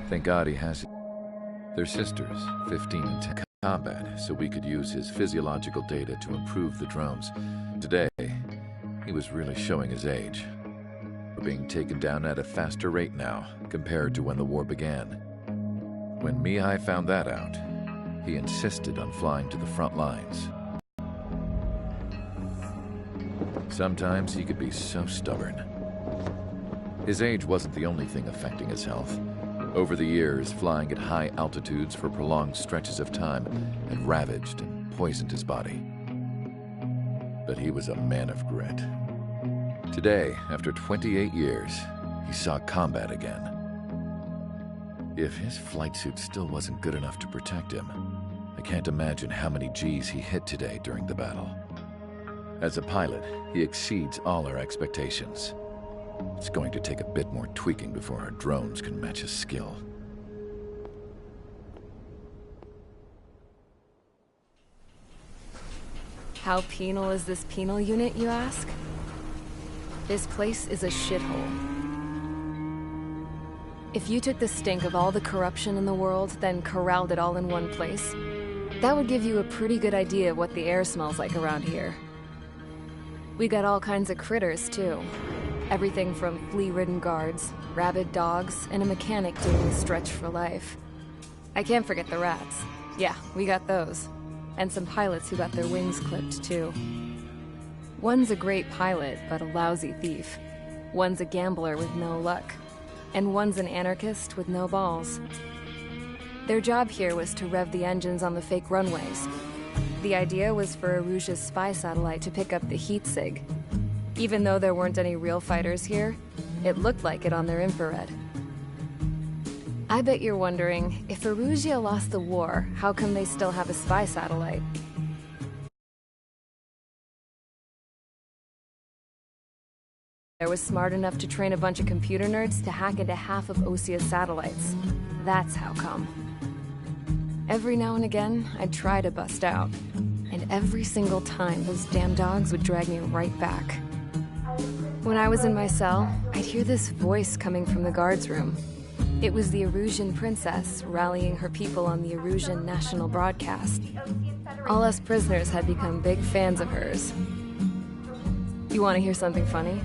Thank God he has it. They're sisters, 15 and 10 combat, so we could use his physiological data to improve the drones. Today, he was really showing his age. We're being taken down at a faster rate now, compared to when the war began. When Mihai found that out, he insisted on flying to the front lines. Sometimes he could be so stubborn. His age wasn't the only thing affecting his health. Over the years, flying at high altitudes for prolonged stretches of time had ravaged and poisoned his body. But he was a man of grit. Today, after 28 years, he saw combat again. If his flight suit still wasn't good enough to protect him, I can't imagine how many G's he hit today during the battle. As a pilot, he exceeds all our expectations. It's going to take a bit more tweaking before our drones can match his skill. How penal is this penal unit, you ask? This place is a shithole. If you took the stink of all the corruption in the world, then corralled it all in one place, that would give you a pretty good idea of what the air smells like around here. We got all kinds of critters, too. Everything from flea-ridden guards, rabid dogs, and a mechanic doing a stretch for life. I can't forget the rats. Yeah, we got those. And some pilots who got their wings clipped, too. One's a great pilot, but a lousy thief. One's a gambler with no luck. And one's an anarchist with no balls. Their job here was to rev the engines on the fake runways. The idea was for Aruja's spy satellite to pick up the heat sig. Even though there weren't any real fighters here, it looked like it on their infrared. I bet you're wondering, if Aruja lost the war, how come they still have a spy satellite? I was smart enough to train a bunch of computer nerds to hack into half of Osia's satellites. That's how come. Every now and again, I'd try to bust out. And every single time, those damn dogs would drag me right back. When I was in my cell, I'd hear this voice coming from the guards room. It was the Erusian princess rallying her people on the Erusian national broadcast. All us prisoners had become big fans of hers. You want to hear something funny?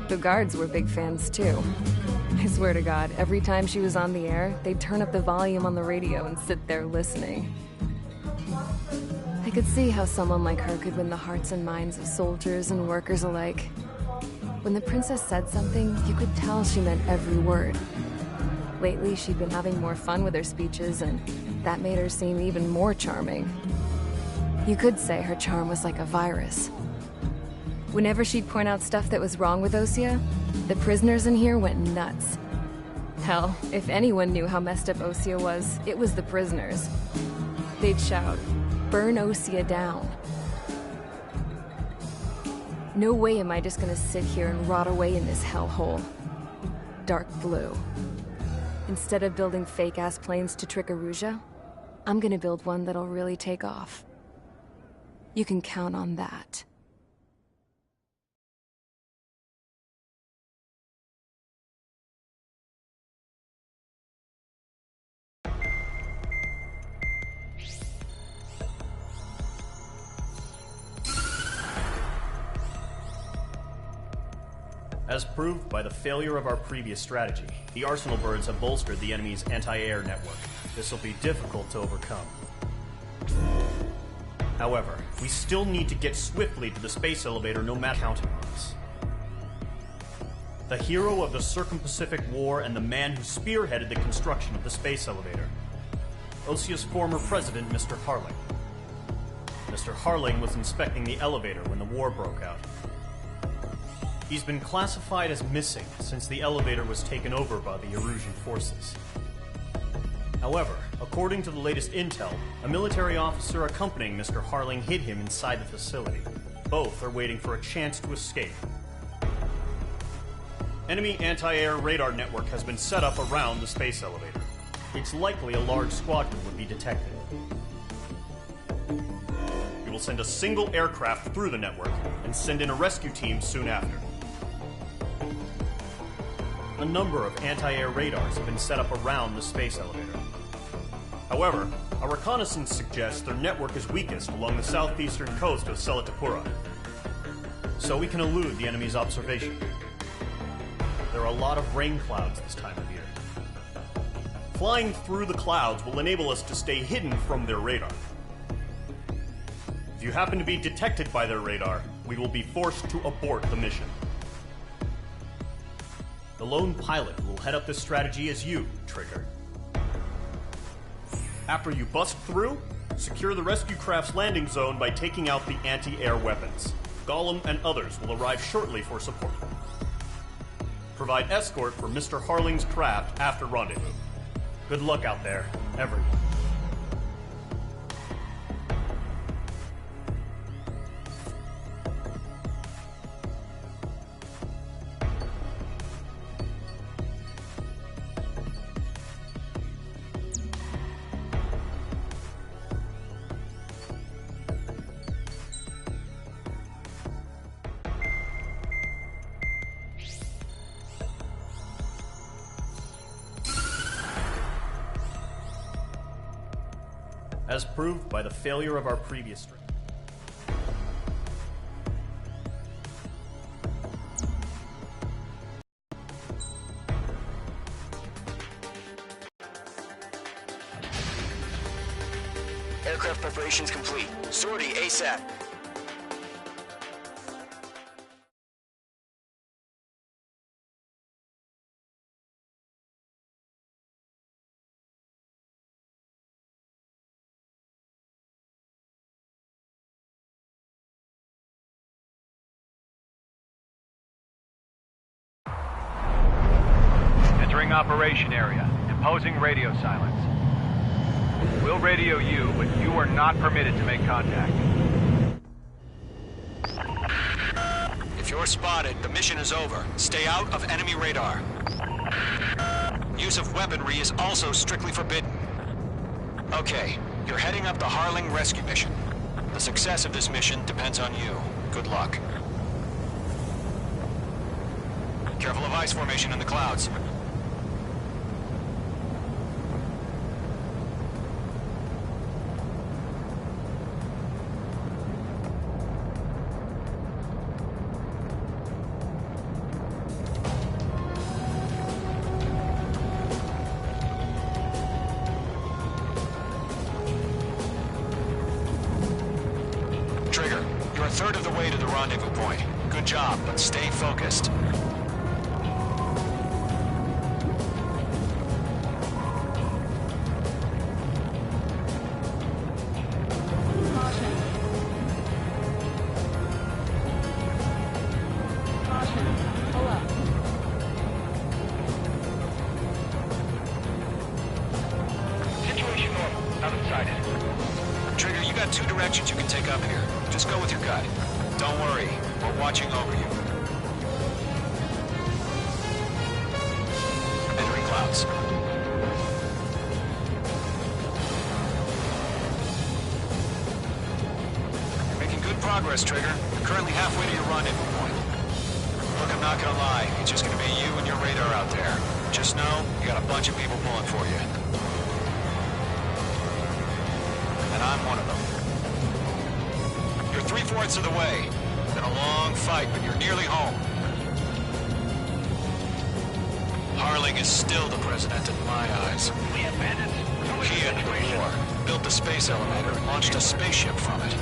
The guards were big fans too. I swear to God, every time she was on the air, they'd turn up the volume on the radio and sit there listening. I could see how someone like her could win the hearts and minds of soldiers and workers alike. When the princess said something, you could tell she meant every word. Lately, she'd been having more fun with her speeches, and that made her seem even more charming. You could say her charm was like a virus. Whenever she'd point out stuff that was wrong with Osia, the prisoners in here went nuts. Hell, if anyone knew how messed up Osia was, it was the prisoners. They'd shout, "Burn Osia down." No way am I just gonna sit here and rot away in this hellhole. Dark blue. Instead of building fake-ass planes to trick Aruja, I'm gonna build one that'll really take off. You can count on that. As proved by the failure of our previous strategy, the Arsenal birds have bolstered the enemy's anti-air network. This will be difficult to overcome. However, we still need to get swiftly to the space elevator no matter counting on us. The hero of the Circum-Pacific War and the man who spearheaded the construction of the space elevator. Osia's former president, Mr. Harling. Mr. Harling was inspecting the elevator when the war broke out. He's been classified as missing since the elevator was taken over by the Erusian forces. However, according to the latest intel, a military officer accompanying Mr. Harling hid him inside the facility. Both are waiting for a chance to escape. Enemy anti-air radar network has been set up around the space elevator. It's likely a large squadron would be detected. We will send a single aircraft through the network and send in a rescue team soon after. A number of anti-air radars have been set up around the space elevator. However, our reconnaissance suggests their network is weakest along the southeastern coast of Selatapura, so we can elude the enemy's observation. There are a lot of rain clouds this time of year. Flying through the clouds will enable us to stay hidden from their radar. If you happen to be detected by their radar, we will be forced to abort the mission. The lone pilot who will head up this strategy is you, Trigger. After you bust through, secure the rescue craft's landing zone by taking out the anti-air weapons. Gollum and others will arrive shortly for support. Provide escort for Mr. Harling's craft after rendezvous. Good luck out there, everyone. As proved by the failure of our previous string. Aircraft preparations complete. Sortie ASAP. Entering operation area. Imposing radio silence. We'll radio you, but you are not permitted to make contact. If you're spotted, the mission is over. Stay out of enemy radar. Use of weaponry is also strictly forbidden. Okay, you're heading up the Harling rescue mission. The success of this mission depends on you. Good luck. Careful of ice formation in the clouds. Trigger, you're a third of the way to the rendezvous point. Good job, but stay focused. Situation normal. Nothing sighted. Trigger, you got two directions you can take up here. Just go with your gut. Don't worry, we're watching over you. Entering clouds. You're making good progress, Trigger. You're currently halfway to your rendezvous point. Look, I'm not gonna lie. It's just gonna be you and your radar out there. Just know, you got a bunch of people pulling for you. And I'm one of them. You're 3/4 of the way. It's been a long fight, but you're nearly home. Harling is still the president in my eyes. We have bandits. He ended the war, built the space elevator, and launched a spaceship from it.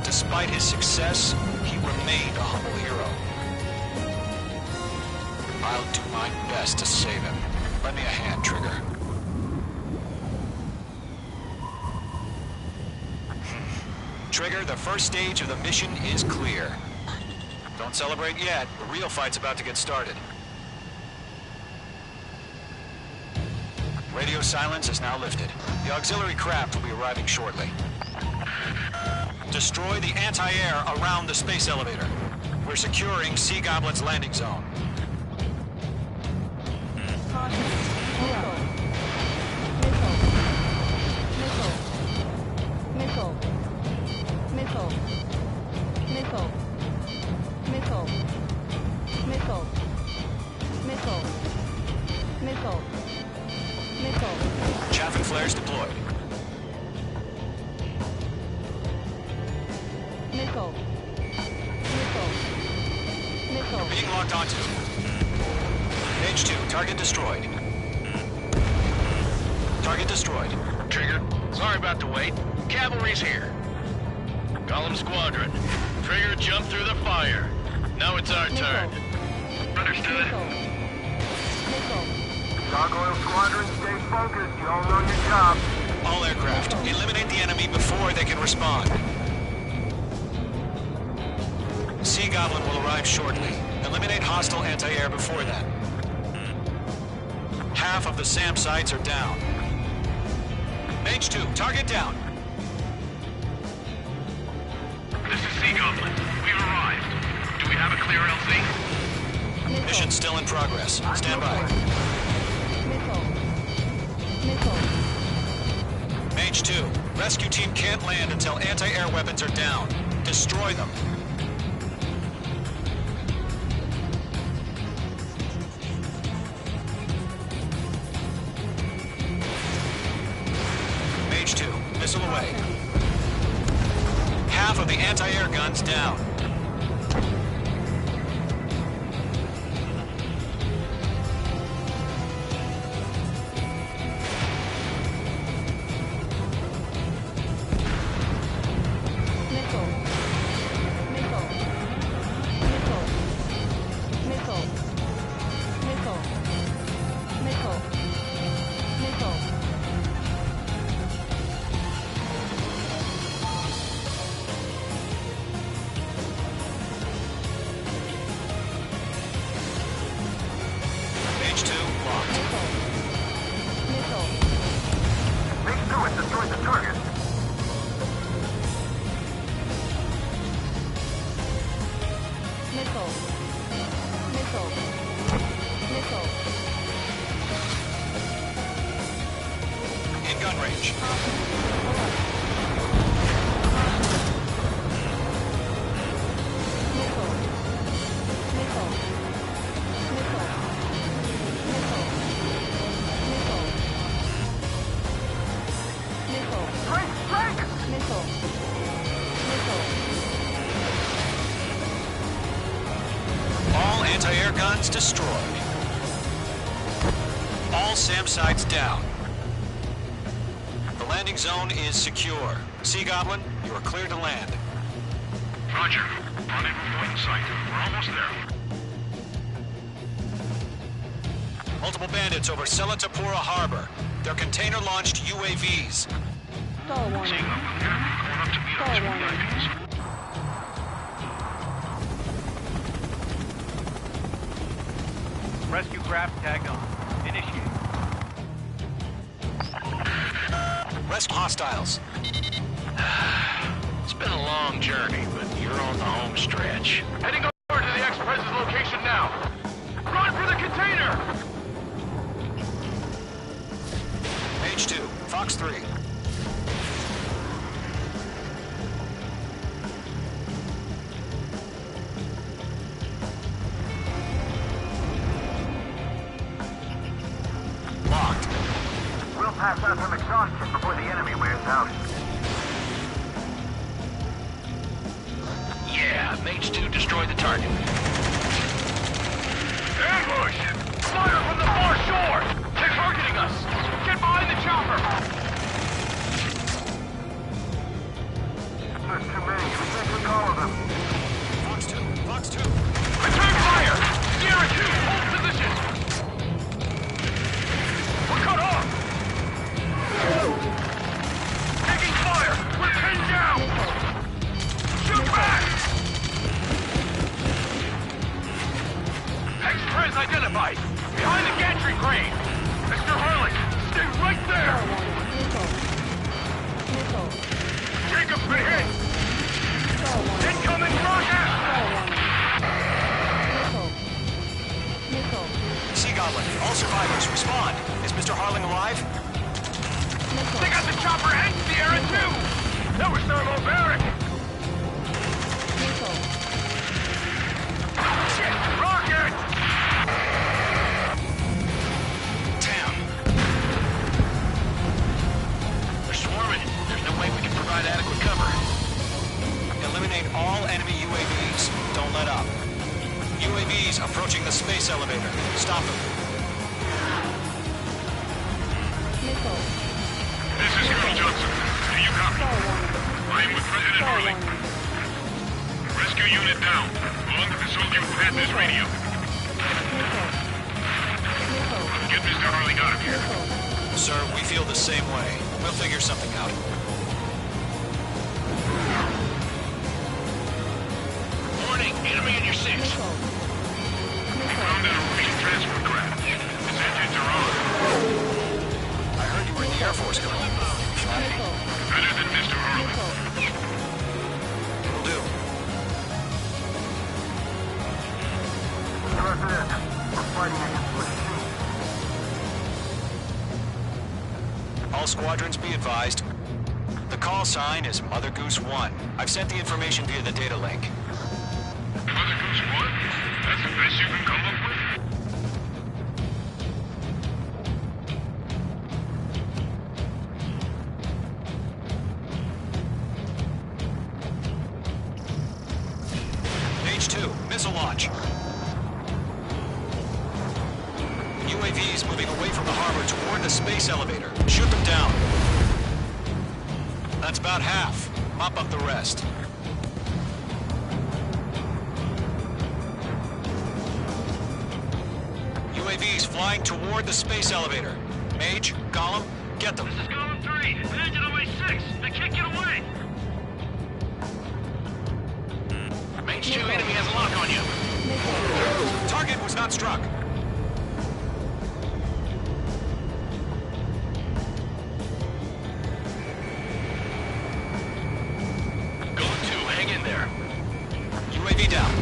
Despite his success, he remained a humble hero. I'll do my best to save him. Lend me a hand, Trigger. Trigger, the first stage of the mission is clear. Don't celebrate yet. The real fight's about to get started. Radio silence is now lifted. The auxiliary craft will be arriving shortly. Destroy the anti-air around the space elevator. We're securing Sea Goblin's landing zone. Missile. flares deployed. Missile. Missile. Missile. Being locked onto. Page 2, target destroyed. Target destroyed. Trigger, sorry about the wait. Cavalry's here. Column Squadron. Trigger jumped through the fire. Now it's our turn. Understood. Gargoyle Squadron, stay focused. You all know your job. All aircraft, eliminate the enemy before they can respond. Sea Goblin will arrive shortly. Eliminate hostile anti-air before that. Half of the SAM sites are down. Mage 2, target down. This is Sea Goblin. We've arrived. Do we have a clear LZ? Mission still in progress. Stand by. Missile. Missile. Mage 2, rescue team can't land until anti-air weapons are down. Destroy them. Mage 2, missile away. Half of the anti-air guns down. Missile. Missile. Missile. Missile. Missile. Missile. Missile. Mage 2, locked. Missile. Missile. Make sure it destroys the target. Missile. Missile. Missile. In gun range. Missile. Missile. Missile. Missile. Missile. Missile. Strike! Strike! Missile. Missile. All anti-air guns destroyed. All SAM sites down. The landing zone is secure. Sea Goblin, you are clear to land. Roger. Rendezvous point in sight. We're almost there. Multiple bandits over Selatapura Harbor. They're container-launched UAVs. Stall warning. Sea Goblin here. Going up to meet our two VIPs. Rescue craft tagged on. Initiate. Rescue hostiles. It's been a long journey, but you're on the home stretch. Heading over to the Express's location now. Run for the container! Mage 2, Fox 3. Locked. We'll pass out some exhaustion before the enemy wears out. Yeah, Mage 2 destroyed the target. Ambush! Fire from the far shore! They're targeting us! Get behind the chopper! There's too many. We can't take all of them. Fox 2, Fox 2. Return fire! Sierra 2, hold position! We're cut off! Taking fire! We're pinned down! Shoot back! Express identified! Behind the gantry crane! Mr. Harlan, stay right there! Missile. Missile. Jacob's been hit! Stall warning. Incoming rocket! Missile. Missile. Sea Goblin, all survivors, respond. Is Mr. Harling alive? Missile. They got the chopper and Sierra too! That was thermobaric! Missile. Shit! Rocket! Damn. UAVs approaching the space elevator. Stop them. This is Colonel Johnson. Do you copy? I am with President Harling. Rescue unit down. Belong to the soldier who had this radio. Get Mr. Harling out of here. Sir, we feel the same way. We'll figure something out. Warning, enemy in your six. We found an Russian transport craft. His engines are on. I heard you were in the Air Force, Colonel. Better than Mr. Harling. Will do. President, we're fighting against machines. All squadrons be advised. The call sign is Mother Goose 1. I've sent the information via the data link. Mother Goose 1? That's the best you can come up with? H2, missile launch. UAVs moving away from the harbor toward the space elevator. Shoot them down. That's about half. Mop up the rest. UAVs flying toward the space elevator. Mage, Gollum, get them. This is Golem 3. An engine on my 6. They can't get away. Mage 2, enemy has a lock on you. Target was not struck. Golem 2, hang in there. UAV down.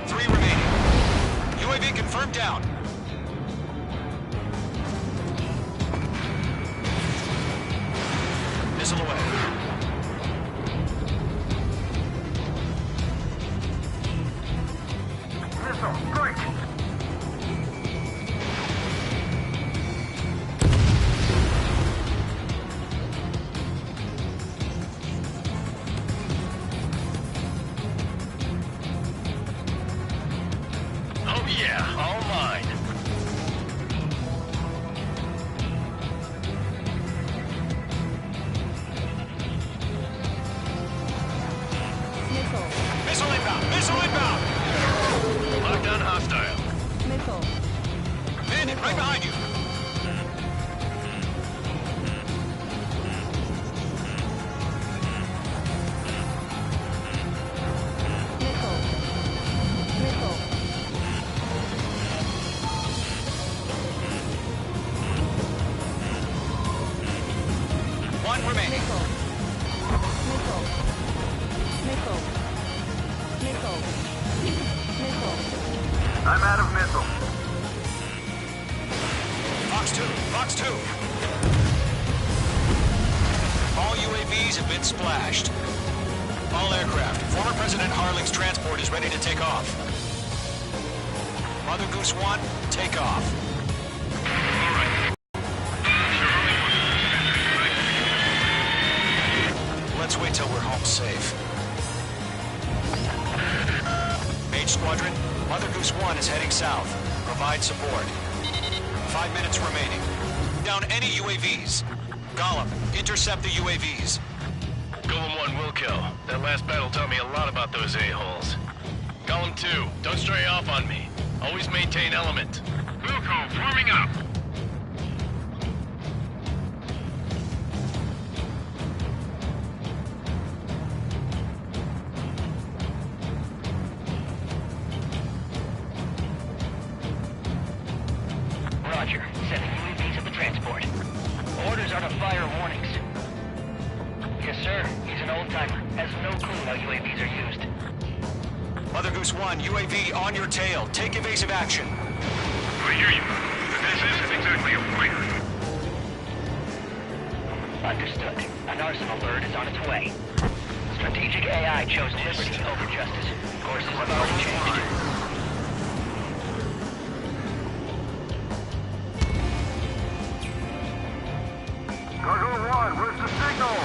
Three remaining. UAV confirmed down. Missile away. Missile, strike! Oh yeah, all mine. Missile inbound! Missile inbound! Lockdown hostile. Bandit, right behind you. One remaining. I'm out of missile. Fox 2, Fox 2. All UAVs have been splashed. All aircraft. Former President Harling's transport is ready to take off. Mother Goose 1, take off. Let's wait till we're home safe. Mage Squadron, Mother Goose 1 is heading south. Provide support. 5 minutes remaining. Down any UAVs. Gollum, intercept the UAVs. Golem 1 will kill. That last battle taught me a lot about those a-holes. Golem 2, don't stray off on me. Always maintain element. Wilco, forming up. Roger. Sending UAVs at the transport. Orders are to fire warnings. Yes, sir. He's an old-timer. Has no clue how UAVs are used. Mother Goose 1, UAV on your tail. Take evasive action. I hear you. But this isn't exactly a fight. Understood. An arsenal bird is on its way. Strategic AI chose liberty over justice. Courses have already changed. Gargoyle 1, where's the signal?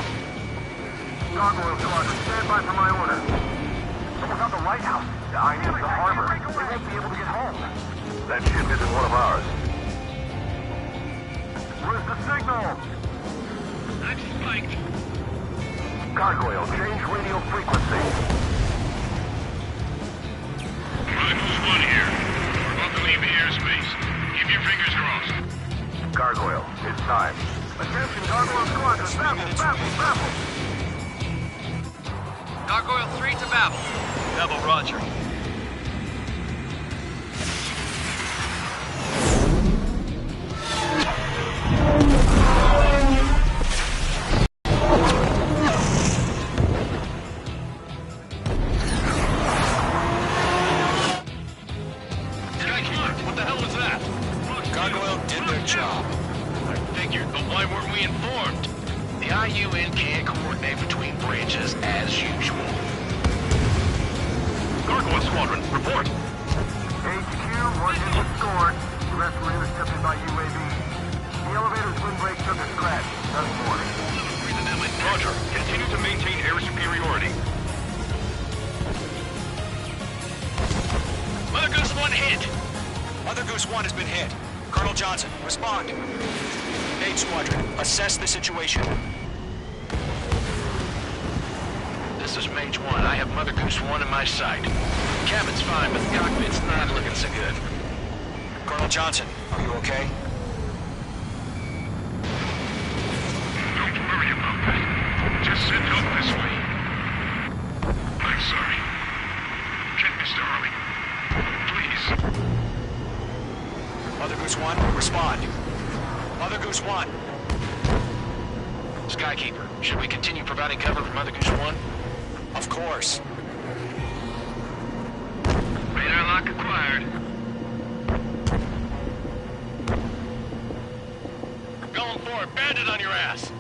Gargoyle Squadron, stand by for my order. Someone's on the lighthouse. I am the harbor. They won't be able to get home. That ship isn't one of ours. Where's the signal? I'm spiked. Gargoyle, change radio frequency. Chronicles 1 here. We're about to leave the airspace. Keep your fingers crossed. Gargoyle, it's time. Attention, Gargoyle Squadron, Babel! Gargoyle 3 to Babel. Babel, roger. What the hell was that? Gargoyle did their job. I figured, but why weren't we informed? The IUN can't coordinate between branches as usual. Gargoyle Squadron, report. HQ, one hit was scored. The rest were intercepted by UAV. The elevator's windbreak took a scratch. None more. Roger. Continue to maintain air superiority. Mother Goose 1 hit. Mother Goose 1 has been hit. Colonel Johnson, respond. Mage Squadron, assess the situation. This is Mage 1. I have Mother Goose 1 in my sight. Cabin's fine, but the cockpit's not looking so good. Colonel Johnson, are you okay? Don't worry about that. Just send help this way. I'm sorry. Get Mr. Harley. Please. Mother Goose 1, respond. Mother Goose 1. Skykeeper, should we continue providing cover for Mother Goose 1? Of course. Radar lock acquired. Going for it. Bandit on your ass.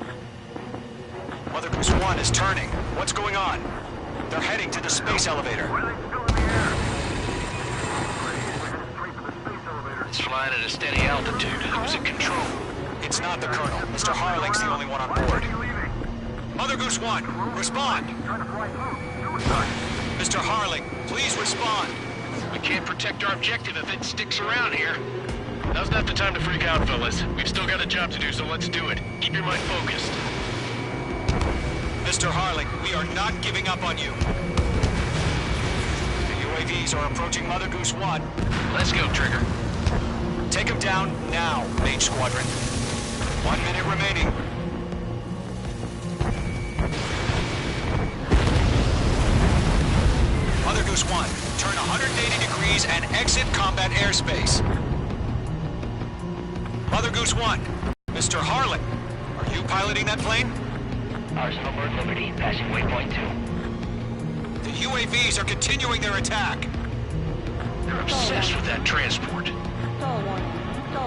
Mother Goose 1 is turning. What's going on? They're heading to the space elevator. Why are they still in the air? We're headed straight for the space elevator. It's flying at a steady altitude. Who's in control? It's not the Colonel. Mr. Harling's the only one on board. Mother Goose 1, respond. Trying to fly through. Suicide. Mr. Harling, please respond. We can't protect our objective if it sticks around here. Now's not the time to freak out, fellas. We've still got a job to do, so let's do it. Keep your mind focused. Mr. Harling, we are not giving up on you. The UAVs are approaching Mother Goose 1. Let's go, Trigger. Take them down now, Mage Squadron. 1 minute remaining. Mother Goose 1, turn 180 degrees and exit combat airspace. Mother Goose 1, Mr. Harling, are you piloting that plane? Arsenal Bird Liberty, passing waypoint 2. The UAVs are continuing their attack. You're obsessed with that transport.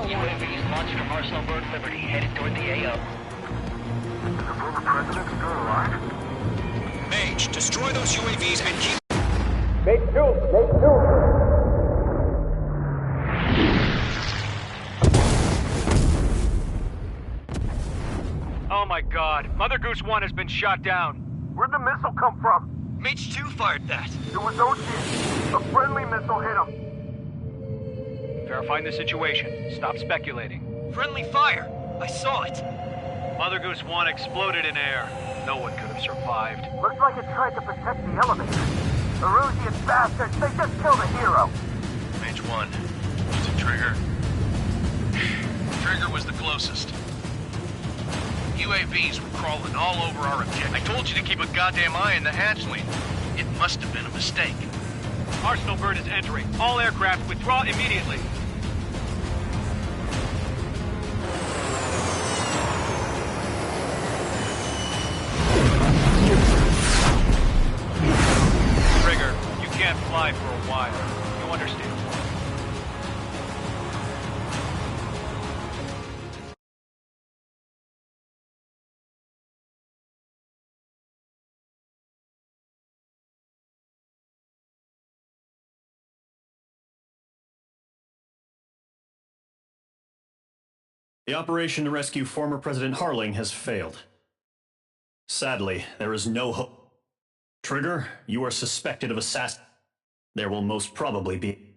UAVs launched from Arsenal Bird Liberty, headed toward the AO. Is the former president still alive? Mage, destroy those UAVs and keep... Oh my god. Mother Goose 1 has been shot down. Where'd the missile come from? Mage 2 fired that. It was Ocean. A friendly missile hit him. Verifying the situation. Stop speculating. Friendly fire. I saw it. Mother Goose 1 exploded in air. No one could have survived. Looks like it tried to protect the elevator. Erusian bastards, they just killed a hero. Mage 1. Was it Trigger? Trigger was the closest. UAVs were crawling all over our objective. I told you to keep a goddamn eye on the hatchling. It must have been a mistake. Arsenal Bird is entering. All aircraft withdraw immediately. Trigger, you can't fly for a while. You understand? The operation to rescue former President Harling has failed. Sadly, there is no hope. Trigger, you are suspected of assassin. There will most probably be...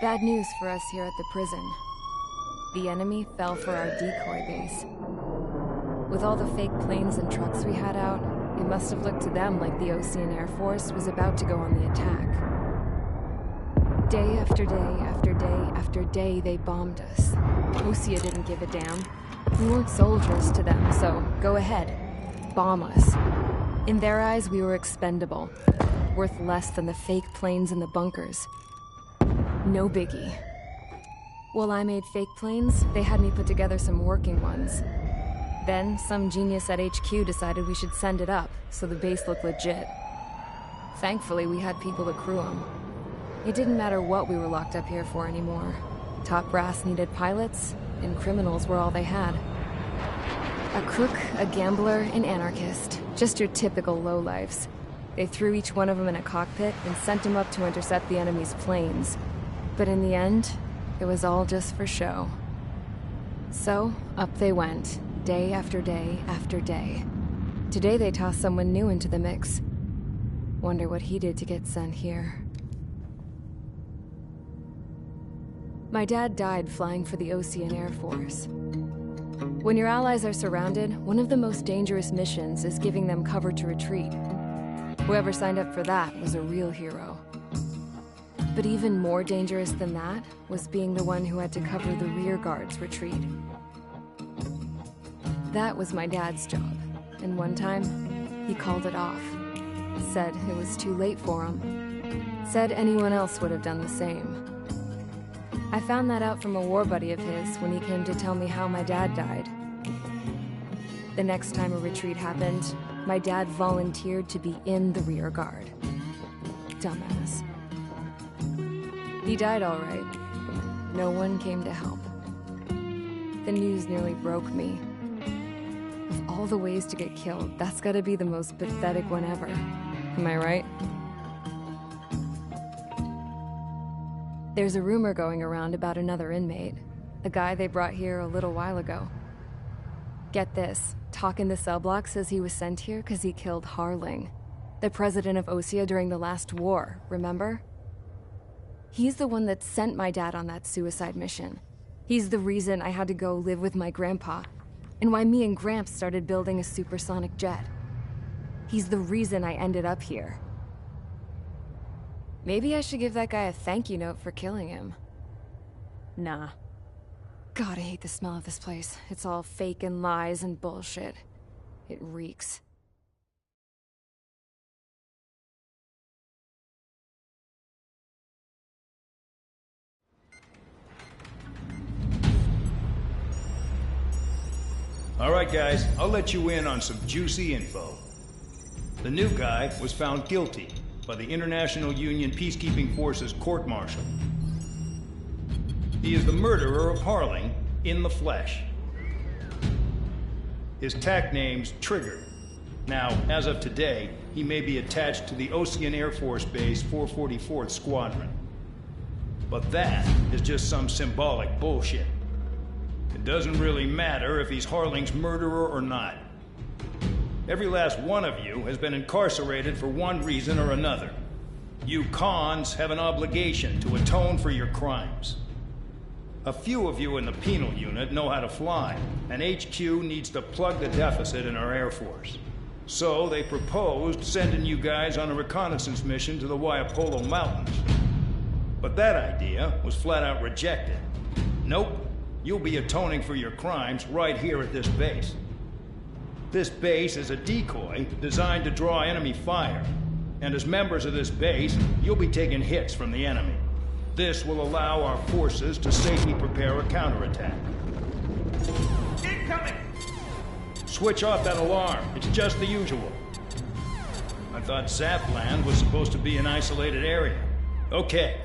Bad news for us here at the prison. The enemy fell for our decoy base. With all the fake planes and trucks we had out, it must have looked to them like the Ocean Air Force was about to go on the attack. Day after day after day after day, they bombed us. Osea didn't give a damn. We weren't soldiers to them, so go ahead. Bomb us. In their eyes, we were expendable. Worth less than the fake planes in the bunkers. No biggie. While I made fake planes, they had me put together some working ones. Then, some genius at HQ decided we should send it up, so the base looked legit. Thankfully, we had people to crew them. It didn't matter what we were locked up here for anymore. Top brass needed pilots, and criminals were all they had. A crook, a gambler, an anarchist. Just your typical lowlifes. They threw each one of them in a cockpit and sent them up to intercept the enemy's planes. But in the end, it was all just for show. So, up they went, day after day after day. Today they tossed someone new into the mix. Wonder what he did to get sent here. My dad died flying for the Ocean Air Force. When your allies are surrounded, one of the most dangerous missions is giving them cover to retreat. Whoever signed up for that was a real hero. But even more dangerous than that was being the one who had to cover the rear guard's retreat. That was my dad's job, and one time, he called it off. Said it was too late for him. Said anyone else would have done the same. I found that out from a war buddy of his when he came to tell me how my dad died. The next time a retreat happened, my dad volunteered to be in the rear guard. Dumbass. He died all right. No one came to help. The news nearly broke me. Of all the ways to get killed, that's gotta be the most pathetic one ever. Am I right? There's a rumor going around about another inmate. A guy they brought here a little while ago. Get this, talk in the cell block says he was sent here because he killed Harling, the president of Osea during the last war, remember? He's the one that sent my dad on that suicide mission. He's the reason I had to go live with my grandpa, and why me and Gramps started building a supersonic jet. He's the reason I ended up here. Maybe I should give that guy a thank you note for killing him. Nah. God, I hate the smell of this place. It's all fake and lies and bullshit. It reeks. All right, guys, I'll let you in on some juicy info. The new guy was found guilty by the International Union Peacekeeping Forces court-martial. He is the murderer of Harling in the flesh. His tag name's Trigger. Now, as of today, he may be attached to the Ocean Air Force Base 444th Squadron. But that is just some symbolic bullshit. It doesn't really matter if he's Harling's murderer or not. Every last one of you has been incarcerated for one reason or another. You cons have an obligation to atone for your crimes. A few of you in the penal unit know how to fly, and HQ needs to plug the deficit in our Air Force. So they proposed sending you guys on a reconnaissance mission to the Waiapolo Mountains. But that idea was flat out rejected. Nope. You'll be atoning for your crimes right here at this base. This base is a decoy designed to draw enemy fire. And as members of this base, you'll be taking hits from the enemy. This will allow our forces to safely prepare a counterattack. Incoming! Switch off that alarm. It's just the usual. I thought Zapland was supposed to be an isolated area. Okay.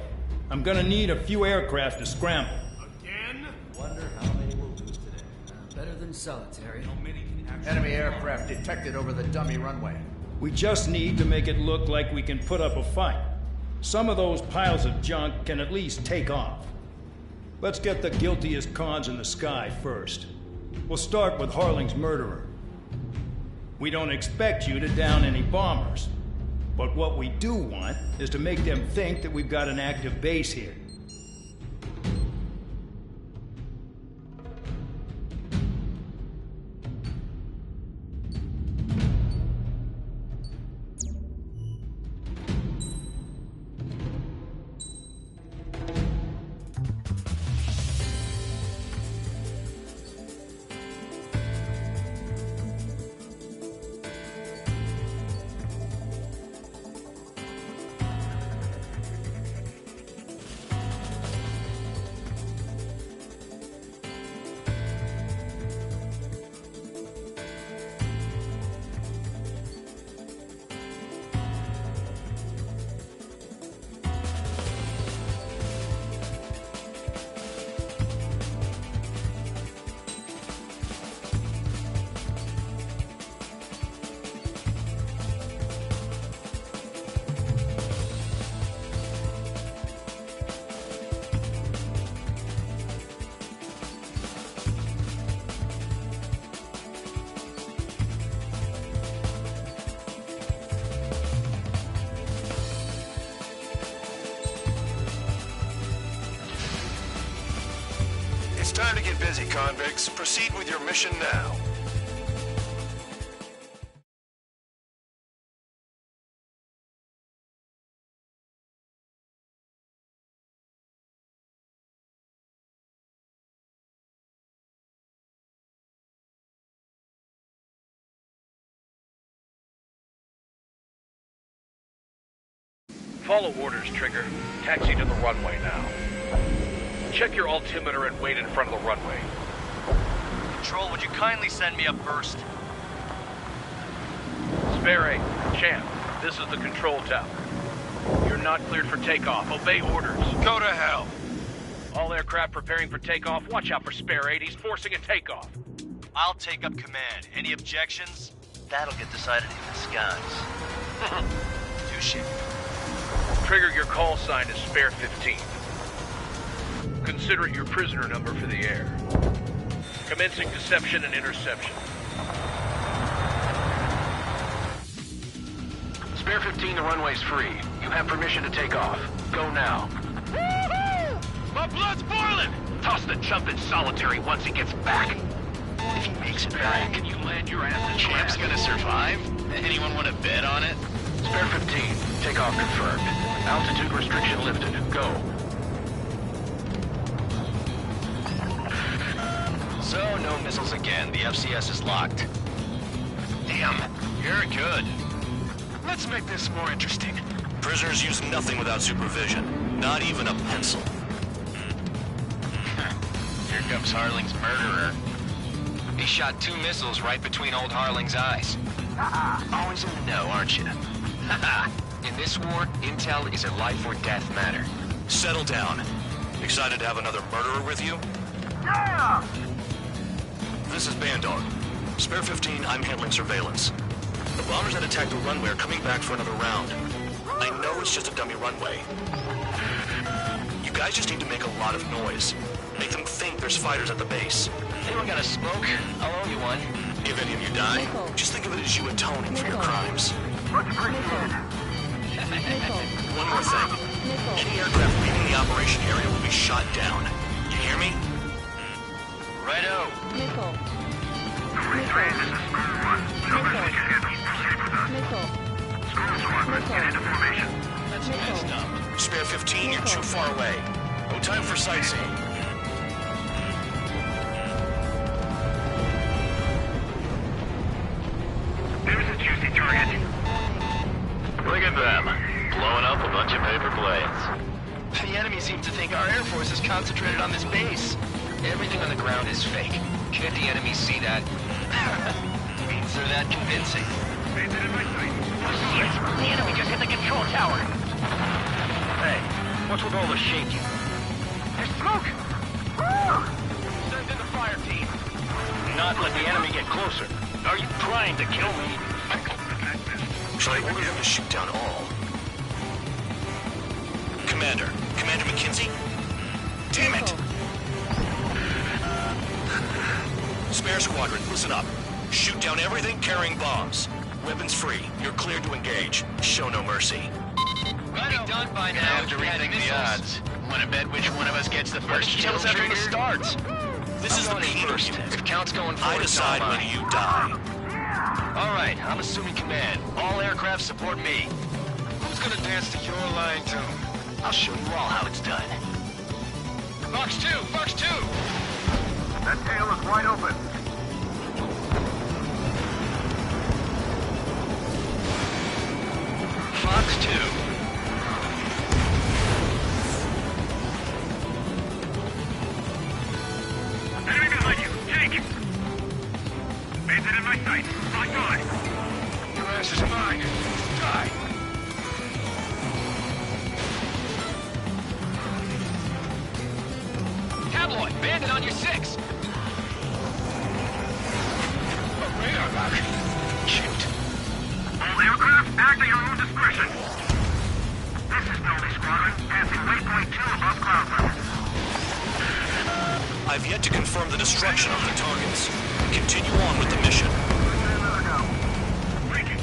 I'm gonna need a few aircraft to scramble. Again? Wonder how many we'll lose today. Better than solitary. Enemy aircraft detected over the dummy runway. We just need to make it look like we can put up a fight. Some of those piles of junk can at least take off. Let's get the guiltiest cons in the sky first. We'll start with Harling's murderer. We don't expect you to down any bombers. But what we do want is to make them think that we've got an active base here. It's time to get busy, convicts. Proceed with your mission now. Follow orders, Trigger. Taxi to the runway now. Check your altimeter and wait in front of the runway. Control, would you kindly send me up first? Spare 8, Champ, this is the control tower. You're not cleared for takeoff. Obey orders. Go to hell. All aircraft preparing for takeoff. Watch out for Spare 8. He's forcing a takeoff. I'll take up command. Any objections? That'll get decided in the skies. Touche. Trigger, your call sign is Spare 15. Consider it your prisoner number for the air. Commencing deception and interception. Spare 15, the runway's free. You have permission to take off. Go now. Woo-hoo! My blood's boiling! Toss the chump in solitary once he gets back. If he makes it back, Can you land your ass in Champ's gonna survive? Anyone want to bet on it? Spare 15, takeoff confirmed. Altitude restriction lifted. Go. So, no missiles again. The FCS is locked. Damn, you're good. Let's make this more interesting. Prisoners use nothing without supervision. Not even a pencil. Here comes Harling's murderer. He shot 2 missiles right between old Harling's eyes. Always in the know, aren't you? In this war, intel is a life or death matter. Settle down. Excited to have another murderer with you? Yeah! This is Bandog. Spare 15, I'm handling surveillance. The bombers that attacked the runway are coming back for another round. I know it's just a dummy runway. You guys just need to make a lot of noise. Make them think there's fighters at the base. Anyone got a smoke? I'll owe you one. If any of you die, just think of it as you atoning for your crimes. Much appreciated. One more thing. Any aircraft leaving the operation area will be shot down. You hear me? Righto. Free train, this is Square 1. No message scheduled. Proceed with us. Square Squadron, get into formation. That's messed up. Spare 15, you're too far away. No time for sightseeing. There's a juicy target. Look at them. Blowing up a bunch of paper planes. The enemy seems to think our Air Force is concentrated on this base. Everything on the ground is fake. Can't the enemy see that? Means they're that convincing. Made it in my sight. The enemy just hit the control tower. Hey, What's with all the shaking? There's smoke! Send in the fire team. Not let the enemy get closer. Are you trying to kill me? Shall I order them to shoot down all? Commander McKinsey? Damn it! Spare squadron, listen up. Shoot down everything carrying bombs. Weapons free. You're cleared to engage. Show no mercy. Right done by now. Have to rethink the odds. Want to bet which one of us gets the first kill after the starts? This is the first. If Count's going I forward, decide whether you die. All right, I'm assuming command. All aircraft support me. Who's gonna dance to your line tune? I'll show you all how it's done. Fox 2! Fox 2! That tail is wide open. Fox 2. Enemy behind you! Take! Bandit in my sight! Lock on! Your ass is mine. Die. Tabloid, bandit on your 6. A radar lock. Shoot. All aircraft, act at your own discretion. This is Building Squadron, passing waypoint 2 above cloud level. I've yet to confirm the destruction of the targets. Continue on with the mission. Breaking.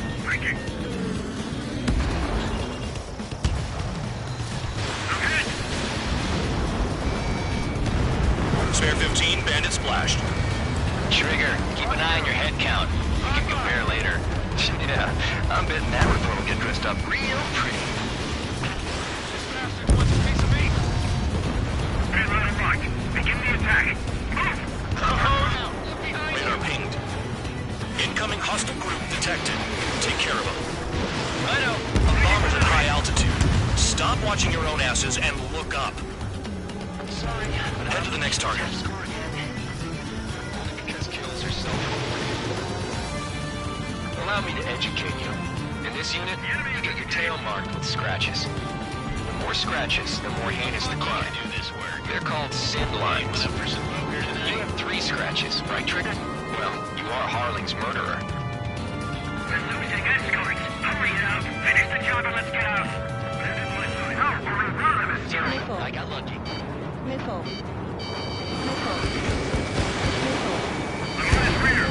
Okay. Spare 15, bandit splashed. Trigger, keep an eye on your head count. We can compare later. Yeah, I'm betting that report will get dressed up real pretty. This bastard wants a piece of me. Red line of right. Begin the attack. Move! Radar pinged. Incoming hostile group detected. Take care of them. Righto. Bombers at high altitude. Stop watching your own asses and look up. Sorry. Head to the next target. Because kills are so Allow me to educate you. In this unit, you get your tail marked with scratches. The more scratches, the more heinous the crime. They're called sin lines. You have 3 scratches, right, Trigger? Well, you are Harling's murderer. We're losing escorts. Hurry up. Finish the job and let's get out. No, we're in front of it. Sorry, I got lucky. Missile. I'm on his rear.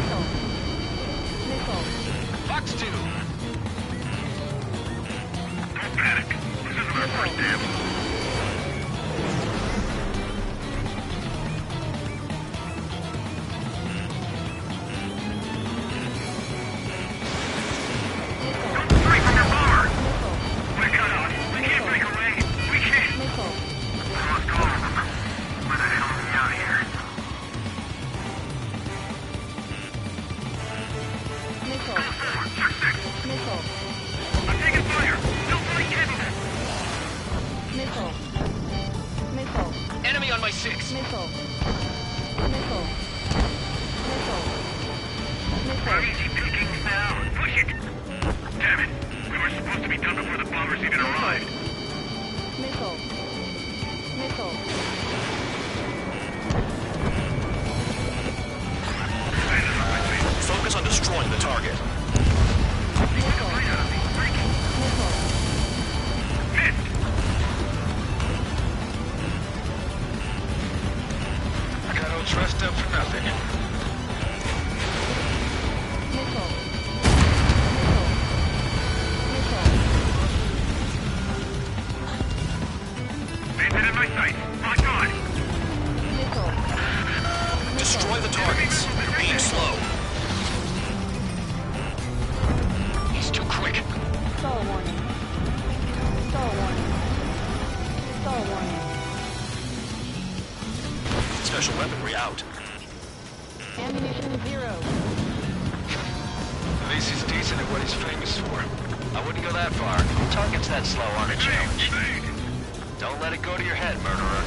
Fox 2. Don't panic. This isn't our first dance. Don't stray from your bomber! We're cut off. We can't break away. We can't. I lost all of them. Where the hell are we out here? Go forward. Check 6. I'm taking fire. Still fully capable. Enemy on my 6. Easy pickings now. Push it. Damn it. We were supposed to be done before the bombers even arrived. Focus on destroying the target. Missed. I got all dressed up for nothing. Bandit in my sight. Lock on. Destroy the targets. You're being slow. He's too quick. Special weaponry out. Ammunition 0. At least he's decent at what he's famous for. I wouldn't go that far. Targets that slow aren't a challenge. Don't let it go to your head, murderer.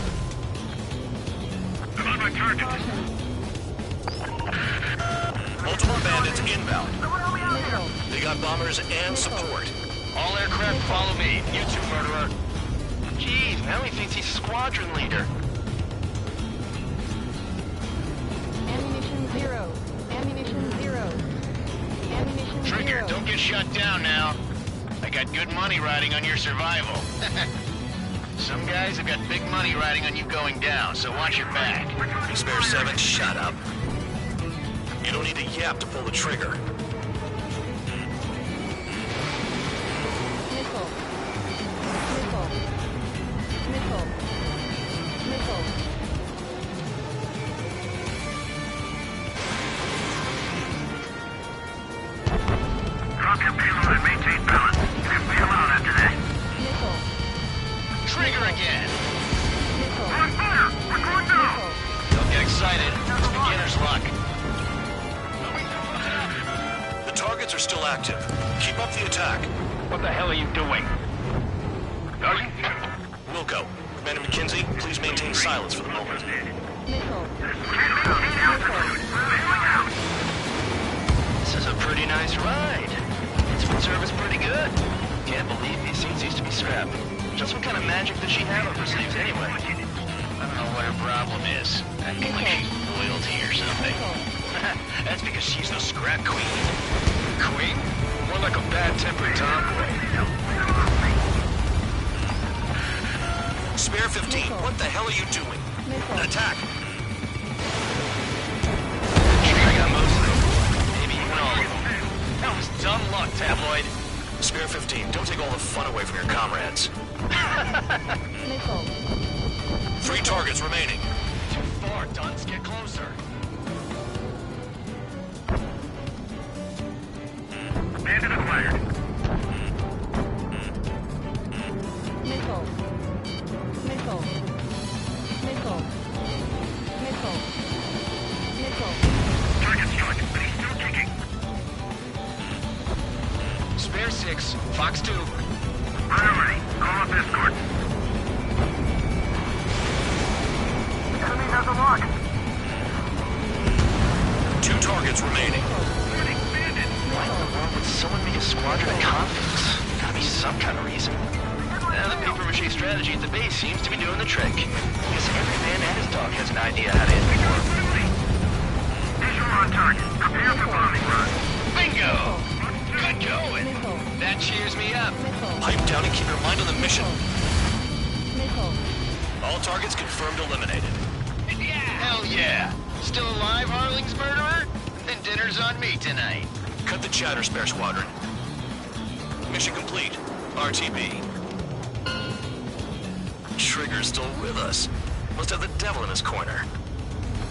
I'm on my target. Multiple bandits inbound. They got bombers and support. All aircraft follow me. You too, murderer. Jeez, now we CC's squadron leader. Ammunition 0. Ammunition 0. Ammunition Trigger, 0. don't get shut down now. I got good money riding on your survival. Some guys have got big money riding on you going down, so watch your back. Spare 7, shut up. You don't need a yap to pull the trigger. Missile. Missile. Missile. Missile. Drop your payload and maintain balance. Leave me alone after that. Missile. Trigger again. Missile. We're on fire! We're going down! Don't get excited. It's beginner's luck. The targets are still active. Keep up the attack. What the hell are you doing? Wilco, Commander McKenzie, please maintain silence for the moment. Missile. This is a pretty nice ride. Instrument service pretty good. Can't believe these seats used to be scrapped. Just what kind of magic does she have up her sleeves anyway? I don't know what her problem is. Acting like she's royalty or something. That's because she's the scrap queen. Queen? More like a bad-tempered tomboy. Spare 15, what the hell are you doing? Attack! I got most of them. Maybe even all of them. That was dumb luck, Tabloid. Spare 15, don't take all the fun away from your comrades. Missile. 3 targets remaining. Too far, Dunce. Get closer. Bandit acquired. Missile. Missile. Missile. Missile. Missile. Target struck, but he's still kicking. Spare 6. Fox 2. Priority. Call up escort. Enemy has a lock. 2 targets remaining. Why in the world would someone make a squadron of convicts? Gotta be some kind of reason. Now, the paper-mache strategy at the base seems to be doing the trick. Guess every man and his dog has an idea how to end the war. Visual on target. Prepare for bombing run. Bingo! Good going. Missile. That cheers me up. Missile. Pipe down and keep your mind on the mission. Missile. All targets confirmed eliminated. Hell yeah! Still alive, Harling's murderer? Then dinner's on me tonight. Cut the chatter, Spare Squadron. Mission complete. RTB. Trigger's still with us. Must have the devil in his corner.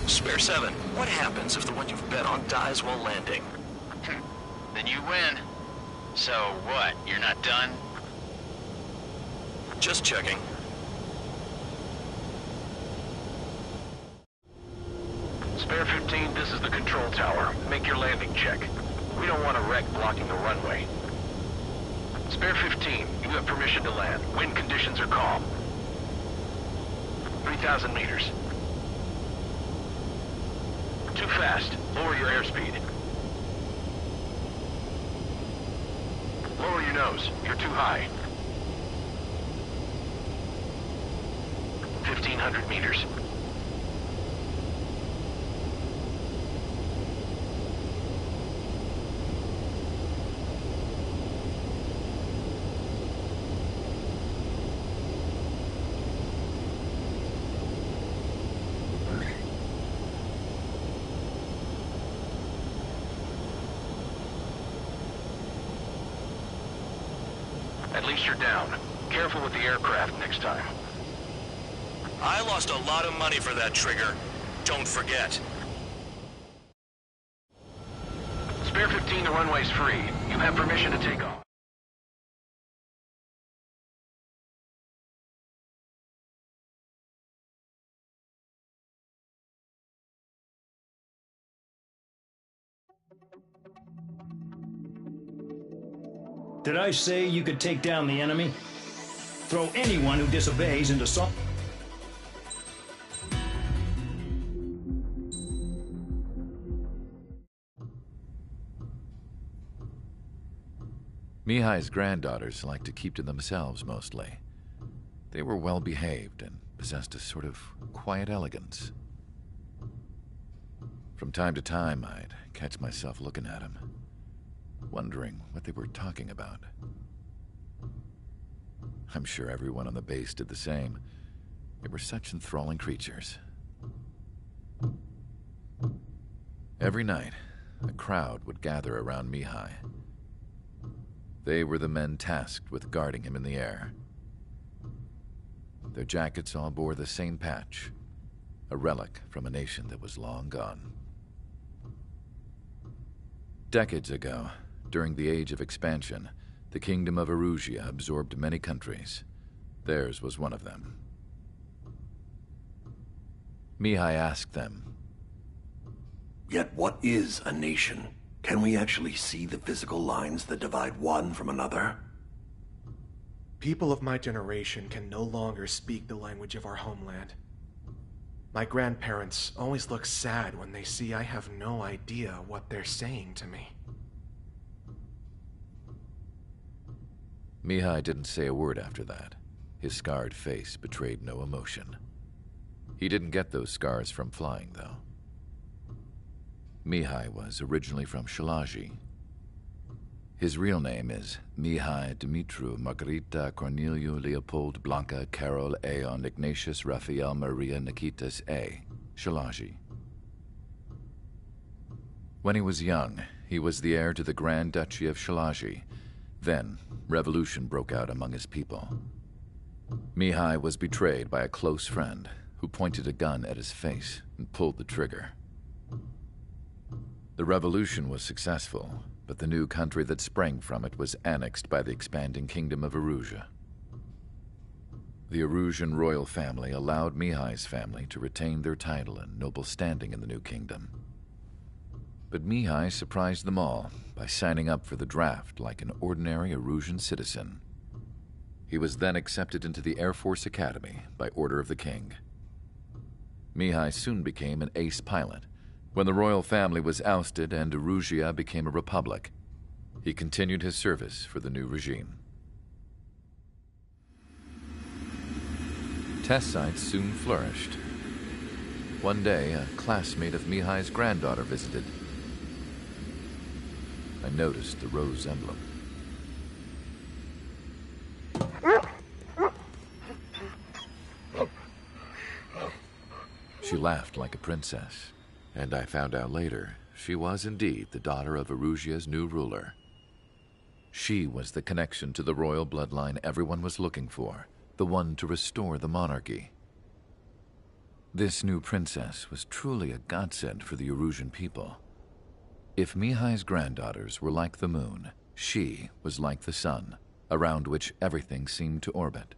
Spare 7, what happens if the one you've bet on dies while landing? Then you win. So what, you're not done? Just checking. Spare 15, this is the control tower. Make your landing check. We don't want a wreck blocking the runway. Spare 15, you have permission to land. Wind conditions are calm. 3,000 meters. Too fast. Lower your airspeed. Lower your nose. You're too high. 1,500 meters. At least you're down. Careful with the aircraft next time. I lost a lot of money for that trigger. Don't forget. Spare 15, the runway's free. You have permission to take off. Did I say you could take down the enemy? Throw anyone who disobeys into some... Mihai's granddaughters like to keep to themselves mostly. They were well behaved and possessed a sort of quiet elegance. From time to time, I'd catch myself looking at them, wondering what they were talking about. I'm sure everyone on the base did the same. They were such enthralling creatures. Every night, a crowd would gather around Mihai. They were the men tasked with guarding him in the air. Their jackets all bore the same patch, a relic from a nation that was long gone. Decades ago, during the Age of Expansion, the Kingdom of Erusia absorbed many countries. Theirs was one of them. Mihai asked them, "Yet what is a nation? Can we actually see the physical lines that divide one from another?" People of my generation can no longer speak the language of our homeland. My grandparents always look sad when they see I have no idea what they're saying to me. Mihai didn't say a word after that. His scarred face betrayed no emotion. He didn't get those scars from flying, though. Mihai was originally from Shalaji. His real name is Mihai Dumitru Margarita Corneliu Leopold Blanca Carol Aeon Ignatius Raphael Maria Nikitas A. Shalaji. When he was young, he was the heir to the Grand Duchy of Shalaji. Then, revolution broke out among his people. Mihai was betrayed by a close friend who pointed a gun at his face and pulled the trigger. The revolution was successful, but the new country that sprang from it was annexed by the expanding Kingdom of Erusia. The Erusian royal family allowed Mihai's family to retain their title and noble standing in the new kingdom. But Mihai surprised them all by signing up for the draft like an ordinary Erusian citizen. He was then accepted into the Air Force Academy by order of the king. Mihai soon became an ace pilot. When the royal family was ousted and Erusia became a republic, he continued his service for the new regime. Test sites soon flourished. One day, a classmate of Mihai's granddaughter visited. I noticed the rose emblem. She laughed like a princess. And I found out later, she was indeed the daughter of Erusia's new ruler. She was the connection to the royal bloodline everyone was looking for, the one to restore the monarchy. This new princess was truly a godsend for the Erusian people. If Mihai's granddaughters were like the moon, she was like the sun, around which everything seemed to orbit.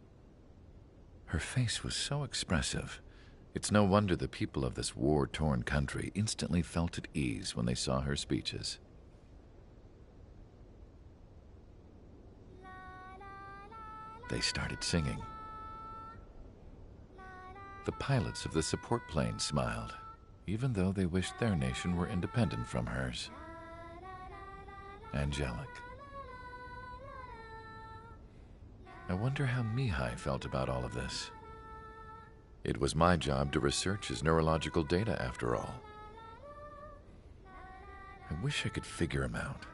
Her face was so expressive. It's no wonder the people of this war-torn country instantly felt at ease when they saw her speeches. They started singing. The pilots of the support plane smiled, even though they wished their nation were independent from hers. Angelic. I wonder how Mihai felt about all of this. It was my job to research his neurological data, after all. I wish I could figure him out.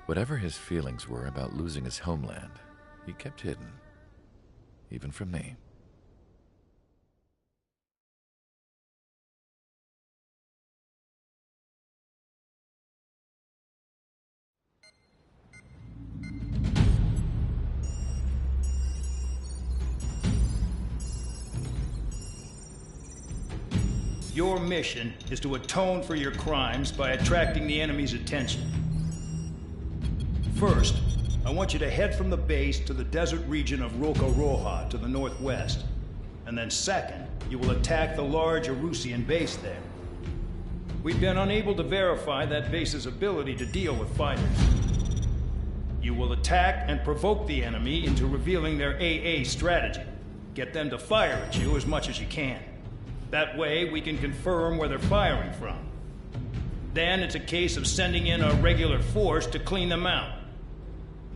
Whatever his feelings were about losing his homeland, he kept hidden, even from me. Your mission is to atone for your crimes by attracting the enemy's attention. First, I want you to head from the base to the desert region of Roca Roja to the northwest. And then second, you will attack the large Erusian base there. We've been unable to verify that base's ability to deal with fighters. You will attack and provoke the enemy into revealing their AA strategy. Get them to fire at you as much as you can. That way, we can confirm where they're firing from. Then it's a case of sending in a regular force to clean them out.